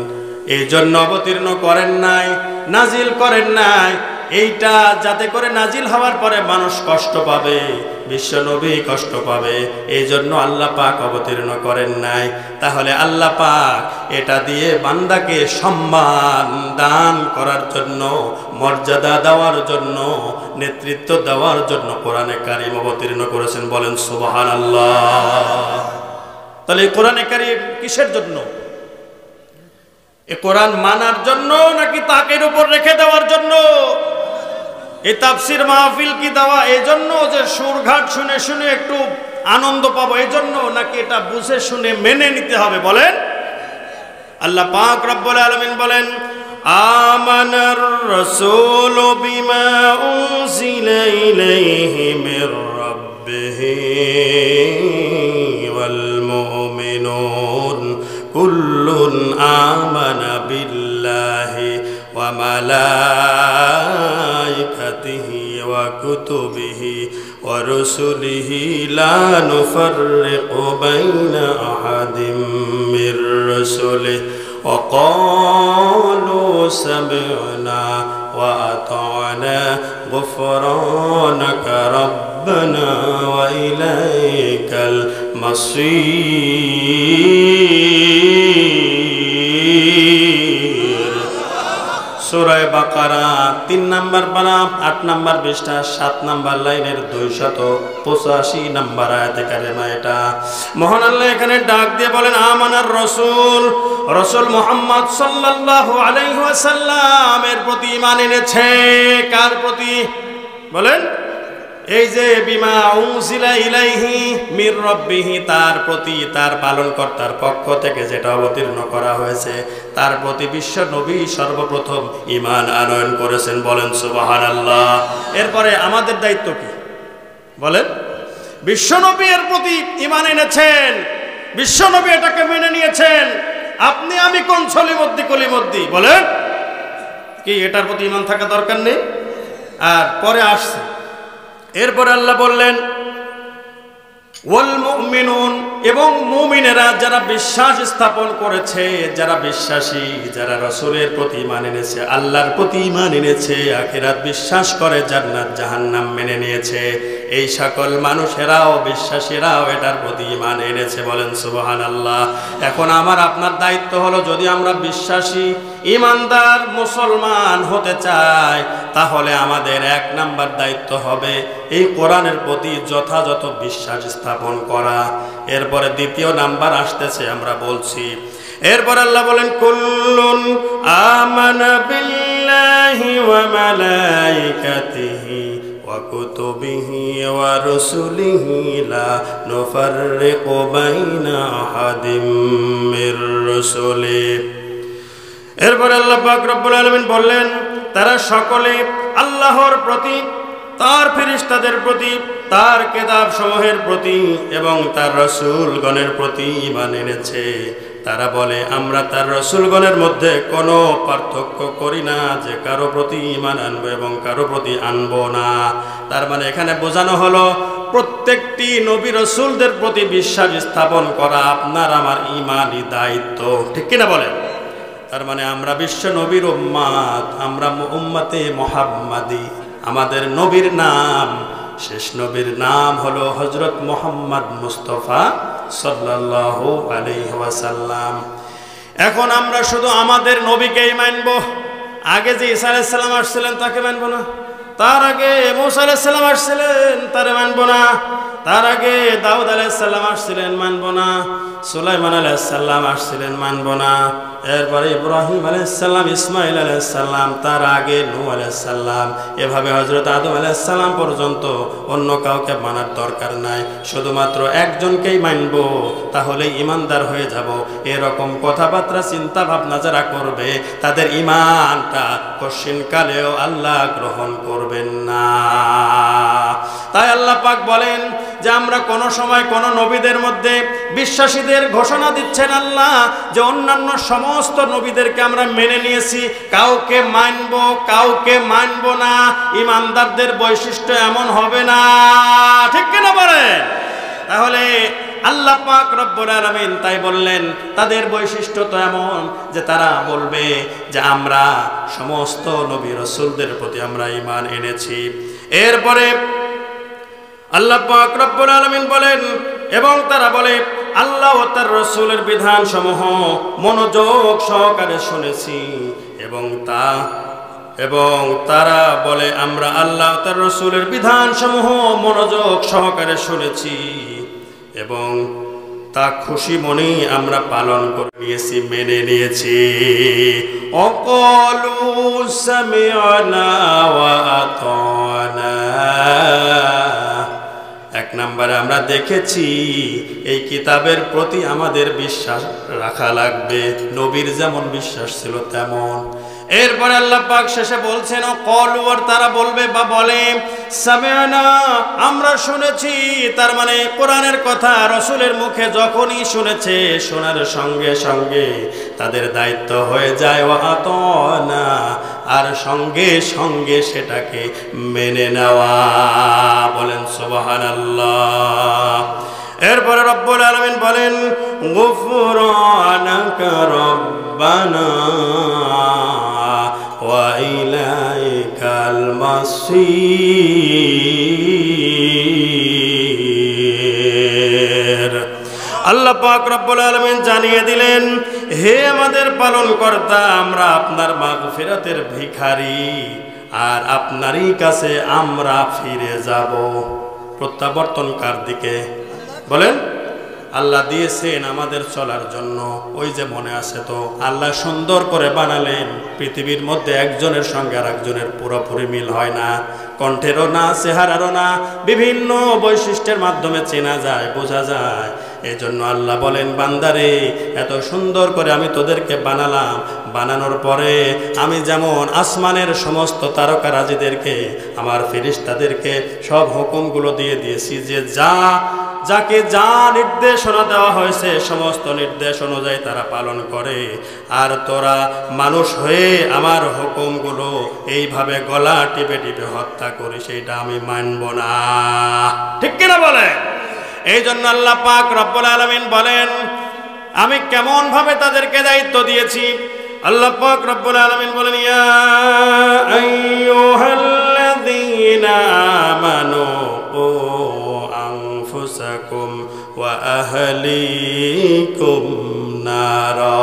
এই জন্য অবতীর্ণ করেন নাই, নাজিল করেন নাই, এইটা যাতে করে নাজিল হওয়ার পরে মানুষ কষ্ট পাবে, বিশ্ব নবী কষ্ট পাবে, এই জন্য আল্লাহ পাক অবতীর্ণ করেন নাই। তাহলে আল্লাহ পাক এটা দিয়ে বান্দাকে সম্মান দান করার জন্য, মর্যাদা দেওয়ার জন্য, নেতৃত্ব দেওয়ার জন্য কোরআনে কারীম অবতীর্ণ করেছেন। বলেন সুবহানাল্লাহ। তাহলে এই কোরআনে কারীম কিসের জন্য? এ কোরআন মানার জন্য নাকি তাকের উপর রেখে দেওয়ার জন্য? এই তাফসির মাহফিল কি দেওয়া এই জন্য যে সুরঘাট শুনে শুনে একটু আনন্দ পাবো এই জন্য, নাকি এটা বুঝে শুনে মেনে নিতে হবে? বলেন। আল্লাহ পাক রব্বুল আলামিন বলেন, আমানার রাসূলু বিমা উনজিলা ইলাইহি মির রাব্বিহি ওয়াল মুমিনুন কুল্লুন আমানা বিল্লাহি ওয়া মালাইকাতিহি ওয়া কুতুবিহি ওয়া রুসুলিহি লা নুফাররিকু বাইনা আহাদিম মির রুসুলিহি ওয়া ক্বালু সামি'না ওয়া আতা'না গুফরানাকা রাব্বানা ওয়া ইলাইকাল মাসীর। সূরা বাকারা ৩ নম্বর পারা ৮ নম্বর পৃষ্ঠা ৭ নম্বর লাইনের ২৮৫ নম্বর আয়াতে কারিমা এটা। মহান আল্লাহ এখানে ডাক দিয়ে বলেন, আমানার রাসূল, রাসূল মুহাম্মদ সাল্লাল্লাহু আলাইহি ওয়াসাল্লামের প্রতি ঈমান এনেছে। কার প্রতি? বলেন। এই যে বিমা উনজিলা ইলাইহি মির রাব্বিহি, তার প্রতি, তার পালনকর্তার পক্ষ থেকে যেটা অবতীর্ণ করা হয়েছে তার প্রতি বিশ্ব নবী সর্বপ্রথম ঈমান আনয়ন করেছেন। বলেন সুবহানাল্লাহ। এরপরে আমাদের দায়িত্ব কি? বলেন। বিশ্ব নবী এর প্রতি ঈমান এনেছেন, বিশ্ব নবী এটাকে মেনে নিয়েছেন। আপনি আমি কোন কলিমদ্দি বলেন কি এটার প্রতি ঈমান থাকা দরকার নেই? আর পরে আসছে, এরপর আল্লাহ বললেন ওয়াল মুমিনুন, এবং মুমিনেরা যারা বিশ্বাস স্থাপন করেছে, যারা বিশ্বাসী, যারা রাসূলের প্রতি ঈমান এনেছে, আল্লাহর প্রতি ঈমান এনেছে, আখিরাত বিশ্বাস করে, জান্নাত জাহান্নাম মেনে নিয়েছে, এই সকল মানুষেরাও, বিশ্বাসীরাও এটার প্রতি ঈমান এনেছে। বলেন সুবহানাল্লাহ। এখন আমার আপনার দায়িত্ব হলো, যদি আমরা বিশ্বাসী ঈমানদার মুসলমান হতে চাই, তাহলে আমাদের ১ নাম্বার দায়িত্ব হবে এই কোরআনের প্রতি যথাযথ বিশ্বাস স্থাপন করা। এরপরে ২য় নাম্বার আসতেছে, আমরা বলছি। এরপর আল্লাহ বলেন, কুল্লুন আমানা বিল্লাহি ওয়া মালাইকাতিহি ওয়া কুতুবিহি ওয়া রুসুলিহি লা নুফাররিকু বাইনা আহাদিম মির রুসুলিহি। এরপর আল্লাহ পাক রব্বুল আলামিন বললেন, তারা সকলে আল্লাহর প্রতি, তার ফেরেশতাদের প্রতি, তার কিতাব সমূহের প্রতি এবং তার রাসূলগণের প্রতি ঈমান এনেছে। তারা বলে আমরা তার রাসূলগণের মধ্যে কোনো পার্থক্য করি না যে কারো প্রতি ঈমান আনবো এবং কারো প্রতি আনবো না। তার মানে এখানে বোঝানো হলো প্রত্যেকটি নবী রাসূলদের প্রতি বিশ্বাস স্থাপন করা আপনার আমার ঈমানি দায়িত্ব, ঠিক কিনা বলেন? তার মানে আমরা বিশ্ব নবীর উম্মাত, আমরা উম্মতে মুহাম্মাদি। আমাদের নবীর নাম, শেষ নবীর নাম হলো হযরত মুহাম্মদ মুস্তাফা সাল্লাল্লাহু আলাইহি ওয়াসাল্লাম। এখন আমরা শুধু আমাদের নবীকেই মানব। আগে যে ঈসা আলাইহিস সালাম আসছিলেন তাকে মানব না, তার আগে মূসা আলাইহিস সালাম আসছিলেন তারে মানব না, তার আগে দাউদ আলাইহিস সালাম আসছিলেন মানব না, সুলাইমান আলাইহিস সালাম আসছিলেন মানব না, এরপরে ইব্রাহিম আলাইহিস সালাম, ইসমাইল আলাইহিস সালাম, তার আগে নূহ আলাইহিস সালাম, এভাবে হযরত আদম আলাইহিস সালাম পর্যন্ত অন্য কাউকে মানার দরকার নাই, শুধুমাত্র একজনকেই মানব, তাহলেই ঈমানদার হয়ে যাব। এরকম কথাবার্তা চিন্তা ভাবনা যারা করবে তাদের ঈমানটা কশিনকালেও আল্লাহ গ্রহণ করবেন না। তাই আল্লাহ পাক বলেন যে আমরা কোন সময় কোন নবীদের মধ্যে বিশ্বাসীদের ঘোষণা দিচ্ছেন আল্লাহ যে অন্যান্য সমস্ত নবীদেরকে আমরা মেনে নিয়েছি, কাউকে মানব কাউকে মানব না, ঈমানদারদের বৈশিষ্ট্য এমন হবে না, ঠিক কিনা বলেন? তাহলে আল্লাহ পাক রব্বুল আলামিন তাই বললেন তাদের বৈশিষ্ট্য তো এমন যে তারা বলবে যে আমরা সমস্ত নবী রাসূলদের প্রতি আমরা ঈমান এনেছি। এরপরে আল্লাহ পাক রব্বুল আলামিন বলেন এবং তারা বলে আল্লাহ ও তার রাসূলের বিধানসমূহ মনোযোগ সহকারে শুনেছি এবং তারা বলে আমরা আল্লাহ ও তার রাসূলের বিধানসমূহ মনোযোগ সহকারে শুনেছি এবং তা খুশি মনেই আমরা পালন করে নিয়েছি, মেনে নিয়েছি। অকালু সামি'না ওয়া আতা'না। এক নম্বরে আমরা দেখেছি এই কিতাবের প্রতি আমাদের বিশ্বাস রাখা লাগবে, নবীর যেমন বিশ্বাস ছিল তেমন। এরপরে আল্লাহ পাক শেষে বলছেন ক্বালু, আর তারা বলবে বা বলে সামি'না, আমরা শুনেছি। তার মানে কোরআনের কথা রাসূলের মুখে যখনই শুনেছে শোনার সঙ্গে সঙ্গে তাদের দায়িত্ব হয়ে যায় ওয়া আতা'না, আর সঙ্গে সঙ্গে সেটাকে মেনে নেওয়া। বলেন সুবহানাল্লাহ। এরপরে রব্বুল আলামিন বলেন গুফরানাকা রব্বানা ওয়া ইলাইকাল মাসির। আল্লাহ পাক রব্বুল আলামিন জানিয়ে দিলেন হে আমাদের পালনকর্তা, আমরা আপনার মাগফিরাতের ভিখারি আর আপনারই কাছে আমরা ফিরে যাব। প্রত্যাবর্তন কার দিকে বলেন? আল্লাহ দিয়েছেন আমাদের চলার জন্য। ওই যে মনে আছে তো, আল্লাহ সুন্দর করে বানালেন, পৃথিবীর মধ্যে একজনের সঙ্গে আর একজনের পুরোপুরি মিল হয় না, কণ্ঠেরও না, চেহারারও না, বিভিন্ন বৈশিষ্ট্যের মাধ্যমে চেনা যায়, বোঝা যায়। এই জন্য আল্লাহ বলেন বান্দারে এত সুন্দর করে আমি তোদেরকে বানালাম, বানানোর পরে আমি যেমন আসমানের সমস্ত তারকারাজিদেরকে, আমার ফেরেশতাদেরকে সব হুকুমগুলো দিয়ে দিয়েছি যে যাকে যা নির্দেশনা দেওয়া হয়েছে সমস্ত নির্দেশ অনুযায়ী তারা পালন করে, আর তোরা মানুষ হয়ে আমার হুকুমগুলো এইভাবে গলা টিপে টিপে হত্যা করি, সেইটা আমি মানব না, ঠিক কিনা বলে? এই জন্য আল্লাহ পাক রব্বুল আলামিন বলেন আমি কেমন ভাবে তাদেরকে দায়িত্ব দিয়েছি। আল্লাহ পাক রব্বুল আলামিন বলেন ইয়া আইয়ুহাল্লাযীনা আমানু কু আনফুসাকুম ওয়া আহলিকুম নারা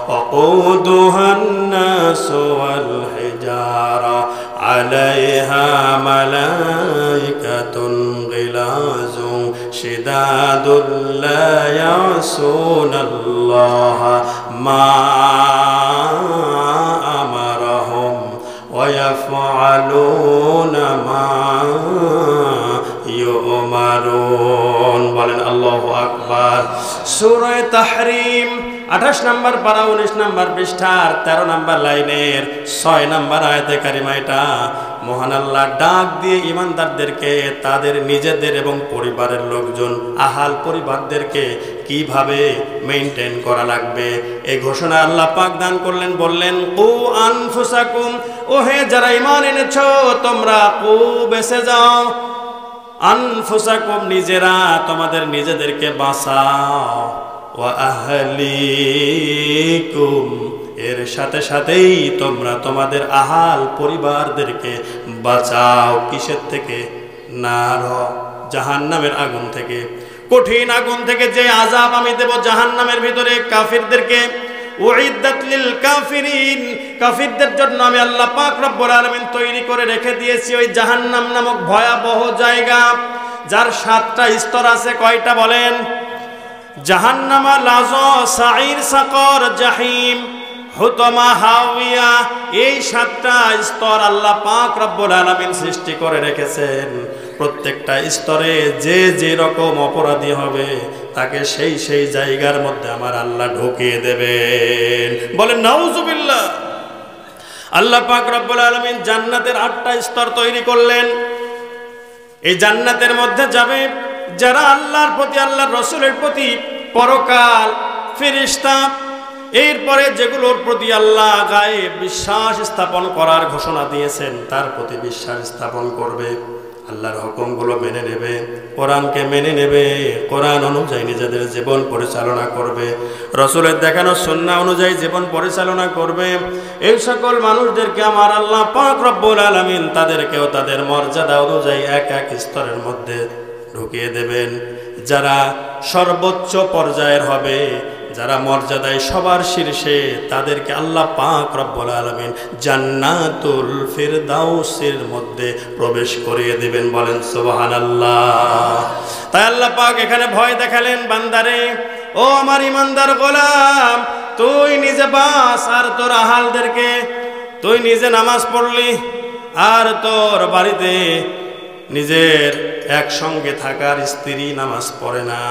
ওয়াকুদুহান নাসু ওয়াল হিজারা আলাইহা মালাইকাতুন গিলাযুন শিদাদুল লা ইয়াসুনাল্লাহা মা আমারাহুম ওয়া ইয়াফআলুনা মা ইউমারুন। বলেন আল্লাহু আকবার। সূরা তাহরিম 28 নম্বর পারা 19 নম্বর পৃষ্ঠার 13 নম্বর লাইনের 6 নম্বর আয়াতে কারিমা এটা। মহান আল্লাহ ডাক দিয়ে ইমানদারদেরকে তাদের নিজেদের এবং পরিবারের লোকজন আহাল পরিবারদেরকে কিভাবে মেইনটেইন করা লাগবে এই ঘোষণা আল্লাহ পাক দান করলেন। বললেন কু আনফুসাকুম, ও হে যারা ঈমান এনেছো তোমরা কু বেঁচে যাও, আনফুসাকুম নিজেরা তোমাদের নিজেদেরকে বাঁচাও, ওয়া আহলিকুম এর সাথে সাথেই তোমরা তোমাদের আহাল পরিবারদেরকে বাঁচাও। কিসের থেকে? নার, জাহান্নামের আগুন থেকে, কঠিন আগুন থেকে যে আযাব আমি দেব জাহান্নামের ভিতরে কাফিরদেরকে। উইদ্দাত লিল কাফিরিন, কাফিরদের জন্য আমি আল্লাহ পাক রব্বুল আলামিন তৈরি করে রেখে দিয়েছি ওই জাহান্নাম নামক ভয়াবহ জায়গা, যার 7টা স্তর আছে। কয়টা বলেন? জাহান্নামা, লাযা, সাঈর, সাকর, জাহিম, হুতমা, হাওয়িয়া, এই 7টা স্তর আল্লাহ পাক রব্বুল আলামিন সৃষ্টি করে রেখেছেন। প্রত্যেকটা স্তরে যে যে রকম অপরাধী হবে তাকে সেই সেই জায়গার মধ্যে আমার আল্লাহ ঢুকিয়ে দেবেন। বলেন নাউজুবিল্লাহ। আল্লাহ পাক রব্বুল আলামিন জান্নাতের 8টা স্তর তৈরি করলেন। এই জান্নাতের মধ্যে যাবে যারা আল্লাহর প্রতি, আল্লাহর রাসূলের প্রতি, পরকাল, ফেরেশতা, এরপরে যেগুলোর প্রতি আল্লাহ গায়েব বিশ্বাস স্থাপন করার ঘোষণা দিয়েছেন তার প্রতি বিশ্বাস স্থাপন করবে, আল্লাহর হুকুমগুলো মেনে নেবে, কোরআনকে মেনে নেবে, কোরআন অনুযায়ী নিজেদের জীবন পরিচালনা করবে, রাসূলের দেখানো সুন্নাহ অনুযায়ী জীবন পরিচালনা করবে। এই সকল মানুষদেরকে আমার আল্লাহ পাক রব্বুল আলামিন তাদেরকেও তাদের মর্যাদা অনুযায়ী এক এক স্তরের মধ্যে ঢুকিয়ে দেবেন। যারা সর্বোচ্চ পর্যায়ের হবে, যারা মর্যাদায় সবার শীর্ষে, তাদেরকে আল্লাহ পাক রব্বুল আলামিন জান্নাতুল ফিরদাউসের মধ্যে প্রবেশ করিয়ে দিবেন। বলেন সুবহানাল্লাহ। তাই আল্লাহ পাক এখানে ভয় দেখালেন, বান্দারে, ও আমার ইমানদার গোলাম, তুই নিজে বাস আর তোর আহালদেরকে, তুই নিজে নামাজ পড়লি আর তোর বাড়িতে নিজের একসঙ্গে থাকার স্ত্রী নামাজ পড়ে না,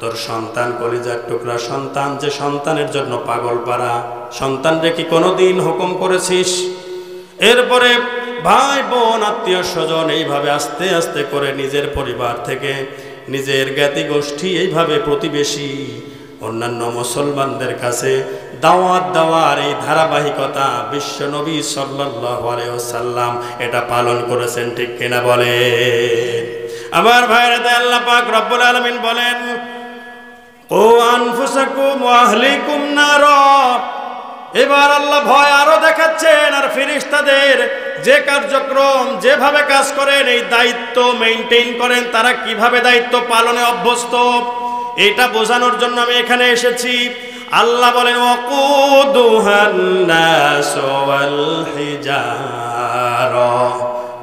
তোর সন্তান কলিজার টুকরা সন্তান, যে সন্তানের জন্য পাগল পারা সন্তান রে কি কোনোদিন হুকুম করেছিস? এরপরে ভাই বোন আত্মীয় স্বজন, এইভাবে আস্তে আস্তে করে নিজের পরিবার থেকে নিজের জ্ঞাতি গোষ্ঠী, এইভাবে প্রতিবেশী, অন্যান্য মুসলমানদের কাছে দাওয়াত দেওয়ার এই ধারাবাহিকতা বিশ্ব নবী সাল্লাল্লাহু আলাইহি ওয়াসাল্লাম এটা পালন করেছেন। ঠিক কিনা বলে আমার ভাইরা? তাই আল্লাহ পাক রব্বুল আলামিন বলেন ও আনফুসাকুম ওয়া আহলিকুম নার। এবার আল্লাহ ভয় আরো দেখাচ্ছেন, আর ফেরেশতাদের যে কার্যক্রম, যেভাবে কাজ করেন, এই দায়িত্ব মেইনটেইন করেন, তারা কিভাবে দায়িত্ব পালনে অভ্যস্ত, এটা বোঝানোর জন্য আমি এখানে এসেছি। আল্লাহ বলেন ওয়াকুদুহান নাস ওয়াল হিজারা,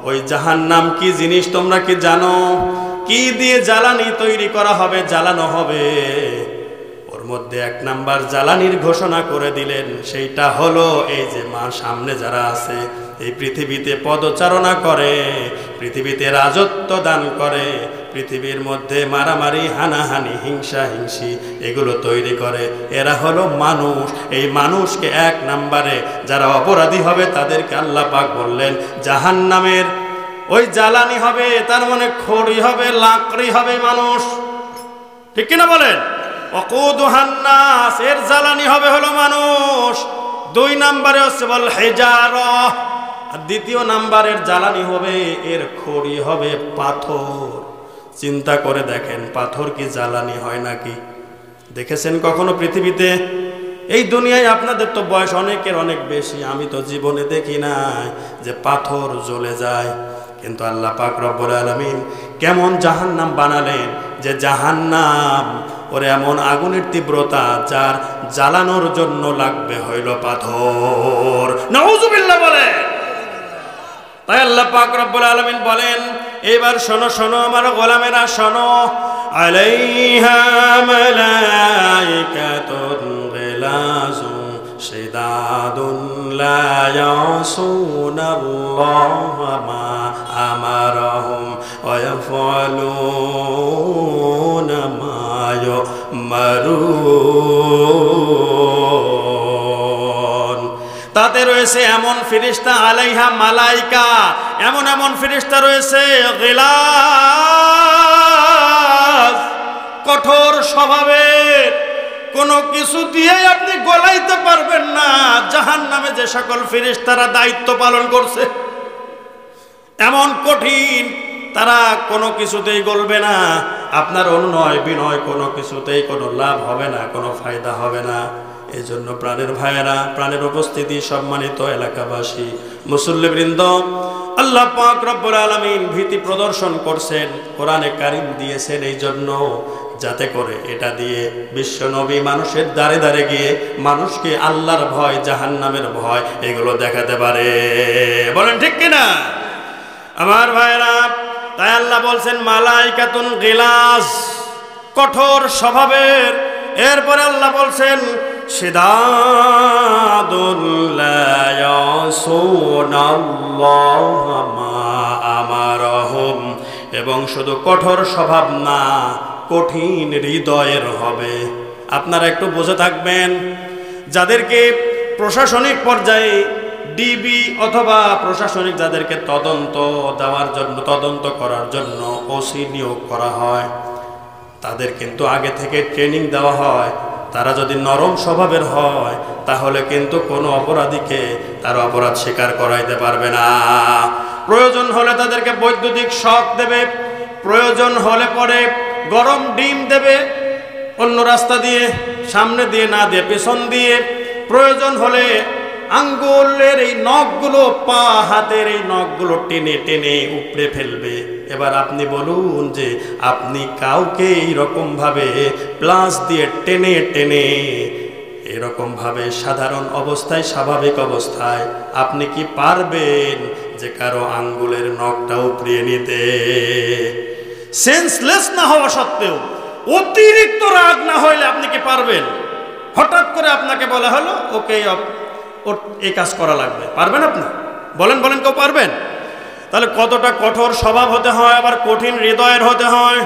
ওই জাহান্নাম কি জিনিস তোমরা কি জানো? কি দিয়ে জ্বালানি তৈরি করা হবে, জ্বালানো হবে? ওর মধ্যে 1 নাম্বার জ্বালানির ঘোষণা করে দিলেন, সেইটা হলো এই যে মা সামনে যারা আছে, এই পৃথিবীতে পদচারণা করে, পৃথিবীতে রাজত্ব দান করে, পৃথিবীর মধ্যে মারামারি, হানাহানি, হিংসা হিংসি এগুলো তৈরি করে, এরা হলো মানুষ। এই মানুষকে 1 নাম্বারে যারা অপরাধী হবে তাদেরকে আল্লাহ পাক বললেন জাহান্নামের ওই জ্বালানি হবে, তার মানে খড়ি হবে, লাকড়ি হবে মানুষ। ঠিক কিনা বলেন? ওয়াকুদুহান নাস, এর জ্বালানি হবে হলো মানুষ। 2 নাম্বারে হচ্ছে বল হিজারা, আর 2য় নাম্বারের জ্বালানি হবে, এর খড়ি হবে পাথর। চিন্তা করে দেখেন, পাথর কি জ্বালানি হয় নাকি? দেখেছেন কখনো পৃথিবীতে? এই দুনিয়ায় আপনাদের তো বয়স অনেকের অনেক বেশি, আমি তো জীবনে দেখি নাই যে পাথর জ্বলে যায়। কিন্তু আল্লাহ পাক রব্বুল আলামিন কেমন জাহান্নাম বানালেন, যে জাহান্নাম ওর এমন আগুনের তীব্রতা যার জ্বালানোর জন্য লাগবে হইল পাথর। নাউজুবিল্লাহ বলে। তাই আল্লাহ পাক রব্বুল আলামিন বলেন, এবার শোনো শোনো আমার গোলামেরা শোনো, আলাইহা মালাইকাতুন গিলাযুন শিদাদুন লা ইয়াসুনাল্লাহা মা আমারাহুম ওয়া ইয়াফআলুনা মা ইউমারুন। তাতে রয়েছে এমন ফেরেশতা আলাইহা মালাইকা, এমন এমন ফেরেশতা রয়েছে গিলাজ, কঠোর স্বভাবের, কোনো কিছু দিয়ে আপনি গলাইতে পারবেন না। জাহান্নামে যে সকল ফেরেশতারা দায়িত্ব পালন করছে এমন কঠিন, তারা কোনো কিছুতেই গলবে না। আপনার অনুনয় বিনয় কোনো কিছুতেই কোনো লাভ হবে না, কোনো ফায়দা হবে না। এই জন্য প্রাণের ভাইয়েরা, প্রাণের উপস্থিতি, সম্মানিত এলাকাবাসী, মুসল্লিবৃন্দ, আল্লাহ পাক রব্বুল আলামিন ভীতি প্রদর্শন করছেন, কোরআনে কারীম দিয়েছেন এই জন্য যাতে করে এটা দিয়ে বিশ্ব নবী মানুষের দ্বারে দ্বারে গিয়ে মানুষকে আল্লাহর ভয়, জাহান্নামের ভয় এগুলো দেখাতে পারে। বলেন ঠিক কিনা আমার ভাইরা? তাই আল্লাহ বলছেন মালাইকাতুন গিলাজ, কঠোর স্বভাবের। এরপরে আল্লাহ বলছেন শিদাদুল লা ইয়াসুনাল্লাহা মা আমারহুম, এবং শুধু কঠোর স্বভাব না, কঠিন হৃদয়ের হবে। আপনারা একটু বুঝে থাকবেন, যাদেরকে প্রশাসনিক পর্যায়ে ডিবি অথবা প্রশাসনিক যাদেরকে তদন্ত দেওয়ার জন্য, তদন্ত করার জন্য ওসি নিয়োগ করা হয়, তাদের কিন্তু আগে থেকে ট্রেনিং দেওয়া হয়। তারা যদি নরম স্বভাবের হয় তাহলে কিন্তু কোনো অপরাধীকে তার অপরাধ স্বীকার করাইতে পারবে না। প্রয়োজন হলে তাদেরকে বৈদ্যুতিক শক দেবে, প্রয়োজন হলে পরে গরম ডিম দেবে, অন্য রাস্তা দিয়ে, সামনে দিয়ে না দিয়ে পেছন দিয়ে, প্রয়োজন হলে আঙ্গুলের এই নখগুলো, পা হাতের এই নখগুলো টেনে টেনে উপড়ে ফেলবে। এবার আপনি বলুন যে আপনি কাউকে এইরকম ভাবে প্লাস দিয়ে টেনে টেনে এরকম ভাবে সাধারণ অবস্থায়, স্বাভাবিক অবস্থায় আপনি কি পারবেন যে কারো আঙ্গুলের নখটা উপড়িয়ে নিতে? সেন্সলেস না হওয়া সত্ত্বেও, অতিরিক্ত রাগ না হইলে আপনি কি পারবেন? হঠাৎ করে আপনাকে বলা হলো ওকে ওর এই কাজ করা লাগবে, পারবেন আপনি? বলেন বলেন, কেউ পারবেন? তাহলে কতটা কঠোর স্বভাব হতে হয়, আবার কঠিন হৃদয়ের হতে হয়।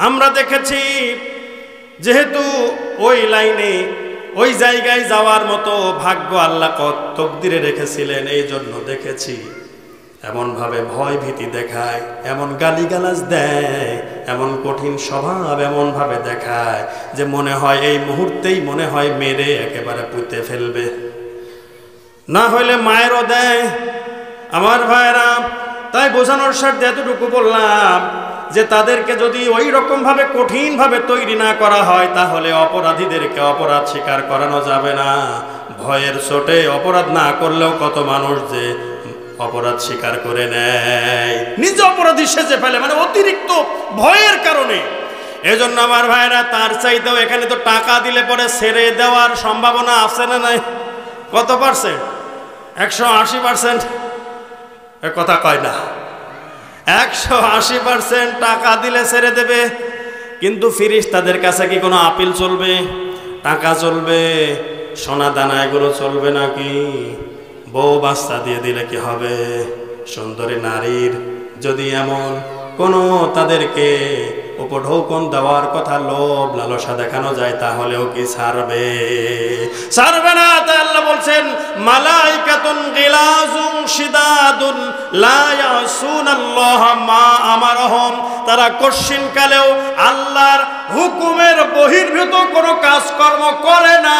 আমরা দেখেছি, যেহেতু ওই লাইনে, ওই জায়গায় যাওয়ার মতো ভাগ্য আল্লাহ তকদিরে রেখেছিলেন, এই জন্য দেখেছি এমনভাবে ভয় ভীতি দেখায়, এমন গালিগালাজ দেয়, এমন কঠিন স্বভাব এমনভাবে দেখায় যে মনে হয় এই মুহূর্তেই মনে হয় মেরে একেবারে পুঁতে ফেলবে, না হইলে মায়েরও দেয়। আমার ভাইরা, তাই বোঝানোর স্বার্থে এতটুকু বললাম যে তাদেরকে যদি ওই রকম ভাবে কঠিন ভাবে তৈরি না করা হয় তাহলে অপরাধীদেরকে অপরাধ স্বীকার করানো যাবে না। ভয়ের চোটে অপরাধ না করলেও কত মানুষ যে অপরাধ স্বীকার করে নেয়, নিজে অপরাধী সেজে ফেলে, মানে অতিরিক্ত ভয়ের কারণে। এজন্য আমার ভাইরা, তার চাইতেও এখানে তো টাকা দিলে পরে ছেড়ে দেওয়ার সম্ভাবনা আছে না নাই? কত পার্সেন্ট? 180%। কথা কয় না, 180% টাকা দিলে ছেড়ে দেবে। কিন্তু ফেরেশতাদের কাছে কি কোনো আপিল চলবে? টাকা চলবে? সোনা দানা এগুলো চলবে নাকি? বউ বাচ্চা দিয়ে দিলে কি হবে? সুন্দরী নারীর যদি এমন কোনো তাদেরকে উপঢৌকন দেওয়ার কথা, লোভ লালসা দেখানো যায়, তাহলেও কি ছাড়বে? ছাড়বে না। তাই আল্লাহ বলছেন মালাইকাতুন গিলাজুন শিদাদুন লা ইয়াসুনাল্লাহা মা আমারহুম, তারা কঠিন কালেও আল্লাহর হুকুমের বহির্ভূত কোনো কাজকর্ম করে না।